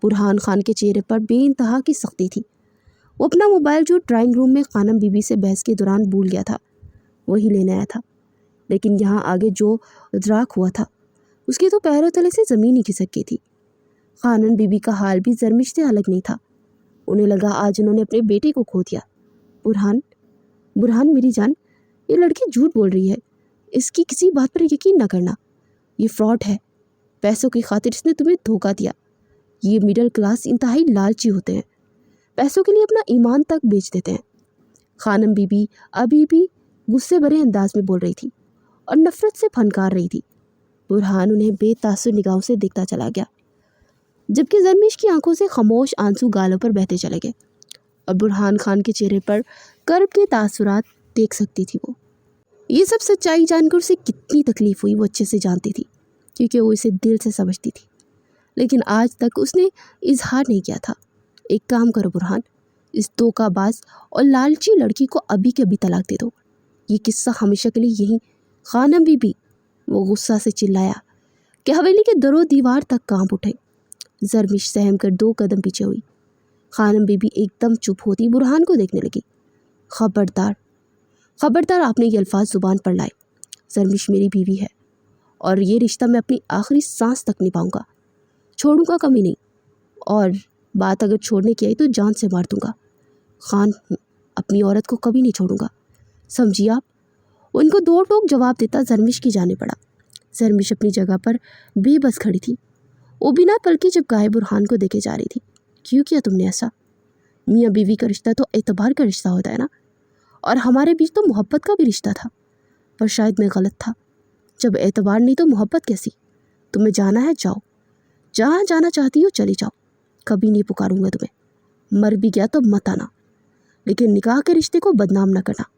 برہان خان کے چہرے پر بے انتہا کی سختی تھی۔ وہ اپنا موبائل جو ڈرائنگ روم میں خانم بی بی سے بحث کے دوران بھول گیا تھا وہی لینے آیا تھا، لیکن یہاں آگے جو ادراک ہوا تھا اس کے تو پیروں تلے سے زمین ہی کھسک گئی تھی۔ خانم بی بی کا حال بھی زرمش سے الگ نہیں تھا۔ انہیں لگا آج انہوں نے اپنے بیٹے کو کھو دیا۔ برہان میری جان، یہ لڑکی جھوٹ بول رہی ہے، اس کی کسی بات پر یقین نہ کرنا، یہ فراڈ ہے، پیسوں کی خاطر اس نے تمہیں دھوکہ دیا۔ یہ مڈل کلاس انتہائی لالچی ہوتے ہیں، پیسوں کے لیے اپنا ایمان تک بیچ دیتے ہیں۔ خانم بی بی ابھی بھی غصے بھرے انداز میں بول رہی تھی اور نفرت سے پھنکار رہی تھی۔ برہان انہیں بے تاثر نگاہوں سے دیکھتا چلا گیا، جبکہ زرمش کی آنکھوں سے خاموش آنسو گالوں پر بہتے چلے گئے، اور برہان خان کے چہرے پر کرب کے تاثرات دیکھ سکتی تھی۔ وہ یہ سب سچائی جان کر اسے کتنی تکلیف ہوئی وہ اچھے سے جانتی تھی، کیونکہ وہ اسے دل سے سمجھتی تھی، لیکن آج تک اس نے اظہار نہیں کیا تھا۔ ایک کام کرو برہان، اس دھوکہ باز اور لالچی لڑکی کو ابھی کے ابھی طلاق دے دو، یہ قصہ ہمیشہ کے لیے یہیں۔ خانم بی بی، وہ غصہ سے چلایا کہ حویلی کے در و دیوار تک کانپ اٹھے۔ زرمش سہم کر 2 قدم پیچھے ہوئی۔ خانم بی بی ایک دم چپ ہوتی برہان کو دیکھنے لگی۔ خبردار آپ نے یہ الفاظ زبان پر لائے۔ زرمش میری بیوی ہے، اور یہ رشتہ میں اپنی آخری سانس تک نبھاؤں گا، چھوڑوں گا کمی نہیں، اور بات اگر چھوڑنے کی آئی تو جان سے مار دوں گا۔ خان ہوں، اپنی عورت کو کبھی نہیں چھوڑوں گا، سمجھیے آپ؟ ان کو 2 ٹوک جواب دیتا زرمش کی جانے پڑا۔ زرمش اپنی جگہ پر بے بس کھڑی تھی، وہ بنا پلکے جب گائے برہان کو دیکھے جا رہی تھی۔ کیوں کیا تم نے ایسا؟ میاں بیوی کا رشتہ تو اعتبار کا رشتہ ہوتا ہے نا، اور ہمارے بیچ تو محبت کا بھی رشتہ تھا، پر شاید میں غلط تھا۔ جب اعتبار نہیں تو محبت کیسی؟ تمہیں جانا ہے جاؤ، جہاں جانا چاہتی ہو چلی جاؤ، کبھی نہیں پکاروں گا تمہیں، مر بھی گیا تو مت آنا، لیکن نکاح کے رشتے کو بدنام نہ کرنا۔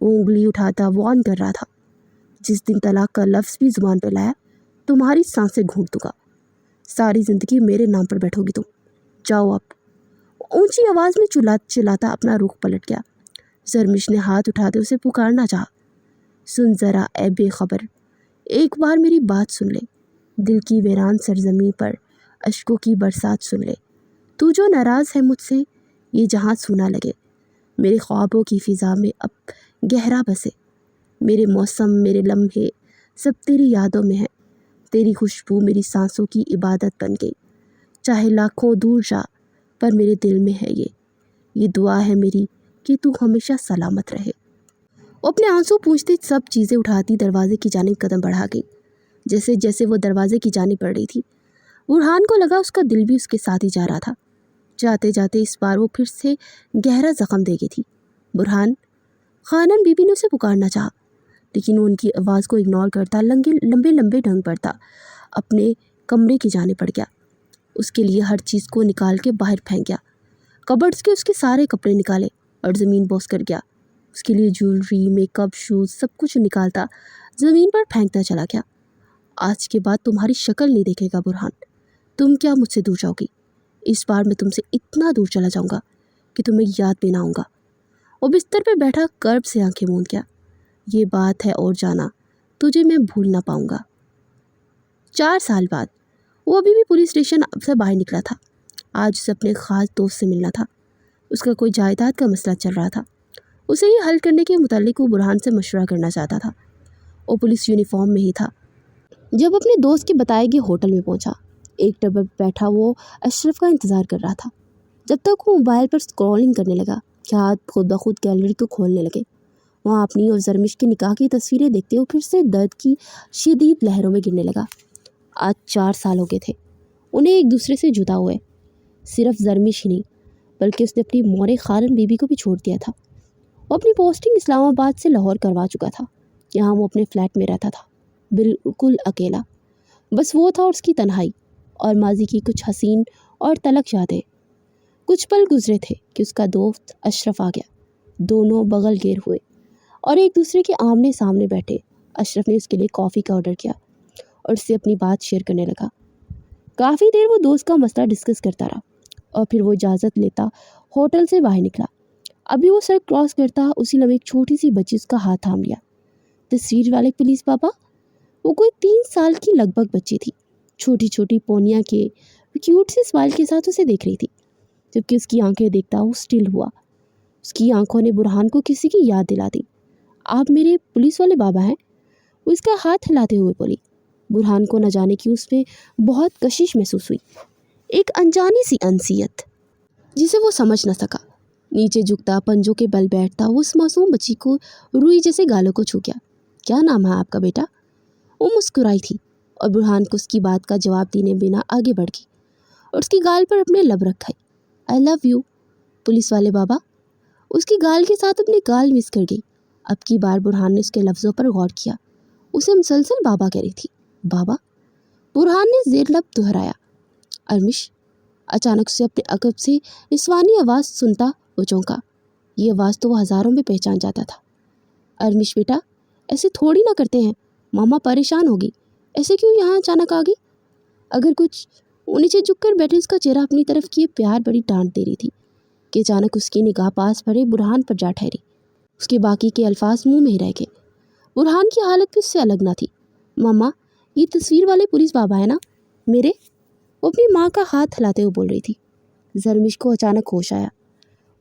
وہ انگلی اٹھاتا وارن کر رہا تھا۔ जिस दिन तलाक का लफ्ज़ भी ज़ुबान पे लाया तुम्हारी सांसें घूंट दूंगा। सारी ज़िंदगी मेरे नाम पर बैठोगी तुम। जाओ अब। ऊंची आवाज़ में चिल्लाता अपना रुख पलट गया। जरमिश ने हाथ उठाते उसे पुकारना चाहा। सुन ज़रा ए बेखबर, एक बार मेरी बात सुन ले। दिल की वीरान सरजमी पर अश्कों की बरसात सुन ले। तू जो नाराज़ है मुझसे ये जहाँ सूना लगे। मेरे ख्वाबों की फ़िज़ा में अब गहरा बसे। मेरे मौसम मेरे लम्हे सब तेरी यादों में है। तेरी खुशबू मेरी सांसों की इबादत बन गई। चाहे लाखों दूर जा पर मेरे दिल में है ये दुआ है मेरी कि तू हमेशा सलामत रहे। वो अपने आंसू पूंछते सब चीज़ें उठाती दरवाजे की जानिब कदम बढ़ा गई। जैसे जैसे वो दरवाजे की जानिब बढ़ रही थी बुरहान को लगा उसका दिल भी उसके साथ ही जा रहा था। जाते जाते इस बार वो फिर से गहरा जख्म दे गई थी। बुरहान। खानन बीबी ने उसे पुकारना चाहा लेकिन वो उनकी आवाज़ को इग्नोर करता लंबे लंबे ढंग पड़ता अपने कमरे की जाने पड़ गया। उसके लिए हर चीज़ को निकाल के बाहर फेंक गया। कबर्ड्स के उसके सारे कपड़े निकाले और ज़मीन बोस कर गया। उसके लिए ज्वेलरी मेकअप शूज़ सब कुछ निकालता ज़मीन पर फेंकता चला गया। आज के बाद तुम्हारी शक्ल नहीं देखेगा बुरहान। तुम क्या मुझसे दूर जाओगी? इस बार मैं तुमसे इतना दूर चला जाऊंगा कि तुम्हें याद भी ना आऊँगा। वो बिस्तर पर बैठा कर्ब से आंखें मूंद गया। ये बात है और जाना तुझे मैं भूल ना पाऊंगा। 4 साल बाद वो अभी भी पुलिस स्टेशन से बाहर निकला था। आज उसे अपने ख़ास दोस्त से मिलना था। उसका कोई जायदाद का मसला चल रहा था। उसे ये हल करने के मुतालिक वो बुरहान से मशवरा करना चाहता था। वो पुलिस यूनिफॉर्म में ही था। जब अपने दोस्त के बताए गए होटल में पहुंचा एक टेबल पर बैठा वो अशरफ का इंतज़ार कर रहा था। जब तक वो मोबाइल पर स्क्रॉलिंग करने लगा कि हाथ खुद ब खुद गैलरी को खोलने लगे। वहाँ अपनी और जरमिश के निकाह की तस्वीरें देखते हुए फिर से दर्द की शदीद लहरों में गिरने लगा। आज 4 साल हो गए थे उन्हें एक दूसरे से जुदा हुए। सिर्फ जरमिश ही नहीं बल्कि उसने अपनी मोरे खानन बीबी को भी छोड़ दिया था। वो अपनी पोस्टिंग इस्लामाबाद से लाहौर करवा चुका था। यहाँ वो अपने फ्लैट में रहता था बिल्कुल अकेला। बस वो था और उसकी तन्हाई और माजी की कुछ हसीन और तलख यादें। कुछ पल गुजरे थे कि उसका दोस्त अशरफ आ गया। दोनों बगल गिर हुए और एक दूसरे के आमने सामने बैठे। अशरफ ने उसके लिए कॉफ़ी का ऑर्डर किया और उससे अपनी बात शेयर करने लगा। काफ़ी देर वो दोस्त का मसला डिस्कस करता रहा और फिर वो इजाज़त लेता होटल से बाहर निकला। अभी वो सड़क क्रॉस करता उसी लम्हे एक छोटी सी बच्ची उसका हाथ थाम लिया। तस्वीर वाले पुलिस पापा। वो कोई 3 साल की लगभग बच्ची थी। छोटी छोटी पोनिया के क्यूट से स्माइल के साथ उसे देख रही थी। जबकि उसकी आंखें देखता वो स्टिल हुआ। उसकी आंखों ने बुरहान को किसी की याद दिला दी। आप मेरे पुलिस वाले बाबा हैं? वो इसका हाथ हिलाते हुए बोली। बुरहान को न जाने की उसमें बहुत कशिश महसूस हुई। एक अनजानी सी अनसियत जिसे वो समझ न सका। नीचे झुकता पंजों के बल बैठता वो उस मासूम बच्ची को रुई जैसे गालों को छू गया। क्या नाम है आपका बेटा? वो मुस्कुराई थी और बुरहान को उसकी बात का जवाब देने बिना आगे बढ़ गई और उसकी गाल पर अपने लब रखाई। आई लव यू पुलिस वाले बाबा। उसकी गाल के साथ अपनी गाल मिस कर गई। अब की बार बुरहान ने उसके लफ्ज़ों पर गौर किया। उसे मुसलसल बाबा कह रही थी। बाबा? बुरहान ने जेर लब दोहराया। अरमिश। अचानक से अपने अकब से निस्वानी आवाज़ सुनता वो चौंका। ये आवाज़ तो वो हज़ारों में पहचान जाता था। अरमिश बेटा ऐसे थोड़ी ना करते हैं। मामा परेशान होगी। ऐसे क्यों यहाँ अचानक आ गई? अगर कुछ वो नीचे झुककर बैठे उसका चेहरा अपनी तरफ किए प्यार बड़ी डांट दे रही थी कि अचानक उसकी निगाह पास पड़े बुरहान पर जा ठहरी। उसके बाकी के अल्फाज मुंह में ही रह गए। बुरहान की हालत भी उससे अलग ना थी। मामा ये तस्वीर वाले पुलिस बाबा है ना मेरे? वो अपनी माँ का हाथ हिलाते हुए बोल रही थी। जरमिश को अचानक होश आया।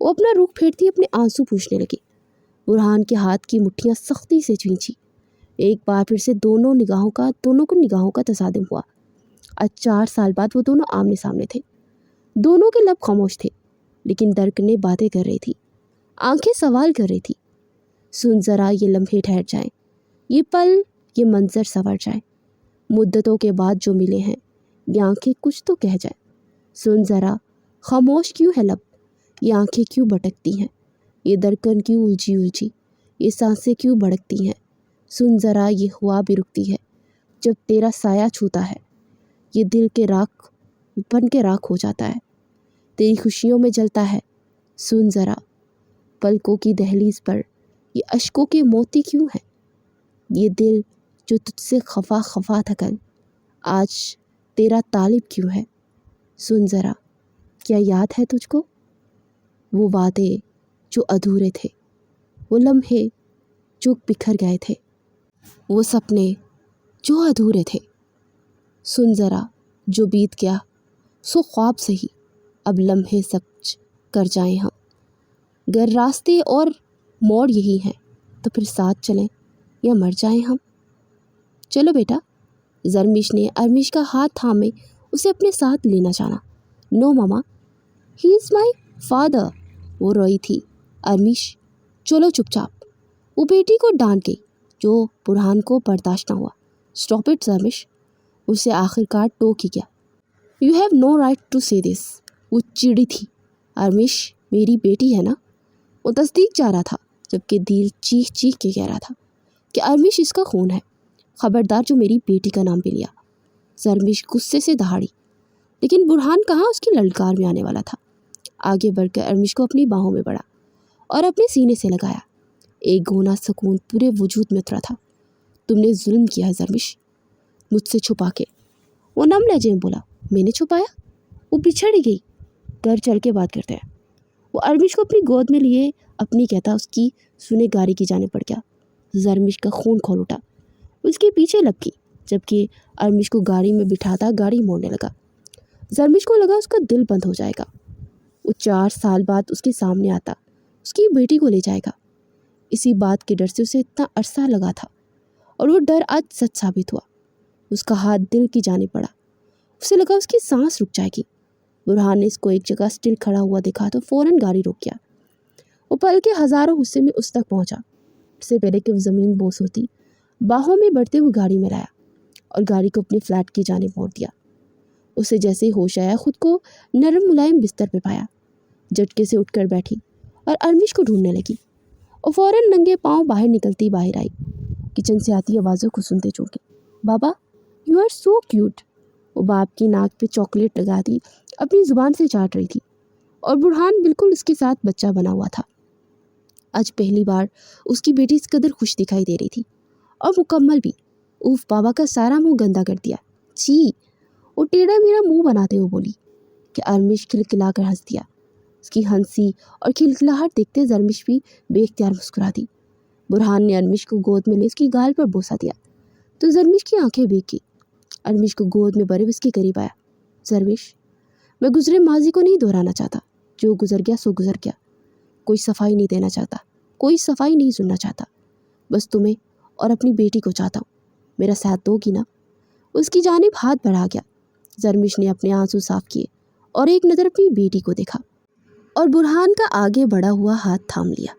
वो अपना रुख फेरती अपने आंसू पूछने लगी। बुरहान के हाथ की मुट्ठियाँ सख्ती से खींची। एक बार फिर से दोनों को निगाहों का तसादुम हुआ। आज 4 साल बाद वो दोनों आमने सामने थे। दोनों के लब खामोश थे लेकिन धड़कनें बातें कर रही थी। आंखें सवाल कर रही थी। सुन ज़रा ये लम्हे ठहर जाएं, ये पल ये मंजर संवर जाए। मुद्दतों के बाद जो मिले हैं ये आंखें कुछ तो कह जाए। सुन ज़रा खामोश क्यों है लब, ये आंखें क्यों भटकती हैं, ये धड़कन क्यों उलझी उलझी, ये सांसें क्यों भड़कती हैं। सुन ज़रा ये हुआ भी रुकती है जब तेरा साया छूता है, ये दिल के राख बन के राख हो जाता है, तेरी खुशियों में जलता है। सुन ज़रा पलकों की दहलीज पर ये अश्कों के मोती क्यों हैं, ये दिल जो तुझसे खफा खफा था कल, आज तेरा तालिब क्यों है? सुन ज़रा, क्या याद है तुझको वो वादे जो अधूरे थे, वो लम्हे जो बिखर गए थे, वो सपने जो अधूरे थे? सुन ज़रा, जो बीत गया सो ख्वाब सही, अब लम्हे सच कर जाएं हम। गर रास्ते और मोड़ यही हैं तो फिर साथ चलें या मर जाएं हम। चलो बेटा। ज़रमिश ने अरमिश का हाथ थामे उसे अपने साथ लेना चाहा। No mama, he is my father, वो रोई थी। अरमिश, चलो चुपचाप। वो बेटी को डांट गई जो बुरहान को बर्दाश्त न हुआ। स्टॉप इट ज़रमिश, उसे आखिरकार टोक ही गया। You have no right to say this, वो चिड़ी थी। अरमिश मेरी बेटी है ना? वो तस्दीक जा रहा था जबकि दिल चीख चीख के कह रहा था कि अरमिश इसका खून है, खबरदार जो मेरी बेटी का नाम भी लिया। ज़रमिश गुस्से से दहाड़ी, लेकिन बुरहान कहाँ उसकी ललकार में आने वाला था। आगे बढ़कर अरमिश को अपनी बाहों में बढ़ा और अपने सीने से लगाया। एक घोना सुकून पूरे वजूद में उतरा था। तुमने जुल्म किया है ज़रमिश, मुझसे छुपा के। वो नम लहजे में बोला, मैंने छुपाया? वो बिछड़ गई, घर चल के बात करते हैं। वो अरमिश को अपनी गोद में लिए अपनी कहता उसकी सुने गाड़ी की जाने पड़ गया। ज़रमिश का खून खोल उठा, उसके पीछे लपकी जबकि अरमिश को गाड़ी में बिठाता गाड़ी मोड़ने लगा। ज़रमिश को लगा उसका दिल बंद हो जाएगा। वो 4 साल बाद उसके सामने आता, उसकी बेटी को ले जाएगा। इसी बात के डर से उसे इतना अरसा लगा था और वो डर आज सच साबित हुआ। उसका हाथ दिल की जाने पड़ा। उसे लगा उसकी सांस रुक जाएगी। बुरहान ने इसको एक जगह स्टिल खड़ा हुआ देखा तो फ़ौरन गाड़ी रोक गया। वो पल के हज़ारों हिस्से में उस तक पहुंचा। इससे पहले कि वो ज़मीन बोस होती, बाहों में बढ़ते हुए गाड़ी में लाया और गाड़ी को अपने फ्लैट की जानिब मोड़ दिया। उसे जैसे ही होश आया, खुद को नरम मुलायम बिस्तर पर पाया। झटके से उठकर बैठी और अरमिश को ढूंढने लगी और फ़ौरन नंगे पाँव बाहर निकलती बाहर आई, किचन से आती आवाज़ों को सुनते चौंकी। बाबा, यू आर सो क्यूट। वो बाप की नाक पे चॉकलेट लगा दी अपनी ज़ुबान से चाट रही थी और बुरहान बिल्कुल उसके साथ बच्चा बना हुआ था। आज पहली बार उसकी बेटी इस कदर खुश दिखाई दे रही थी और मुकम्मल भी। उफ, बाबा का सारा मुंह गंदा कर दिया। छी, वो टेढ़ा मेरा मुंह बनाते हुए बोली कि अरमिश खिलखिला कर हंस दिया। उसकी हंसी और खिलखिलाहट देखते ज़रमिश भी बेख्तियार मुस्कुरा दी। बुरहान ने अरमिश को गोद में ले उसकी गाल पर बोसा दिया तो ज़रमिश की आंखें भीग गई। अरमिश को गोद में भरे उसके करीब आया। ज़रमिश, मैं गुजरे माजी को नहीं दोहराना चाहता। जो गुजर गया सो गुजर गया। कोई सफाई नहीं देना चाहता, कोई सफाई नहीं सुनना चाहता। बस तुम्हें और अपनी बेटी को चाहता हूँ। मेरा साथ दोगी ना? उसकी जानिब हाथ बढ़ा गया। ज़रमिश ने अपने आंसू साफ किए और एक नज़र अपनी बेटी को देखा और बुरहान का आगे बढ़ा हुआ हाथ थाम लिया।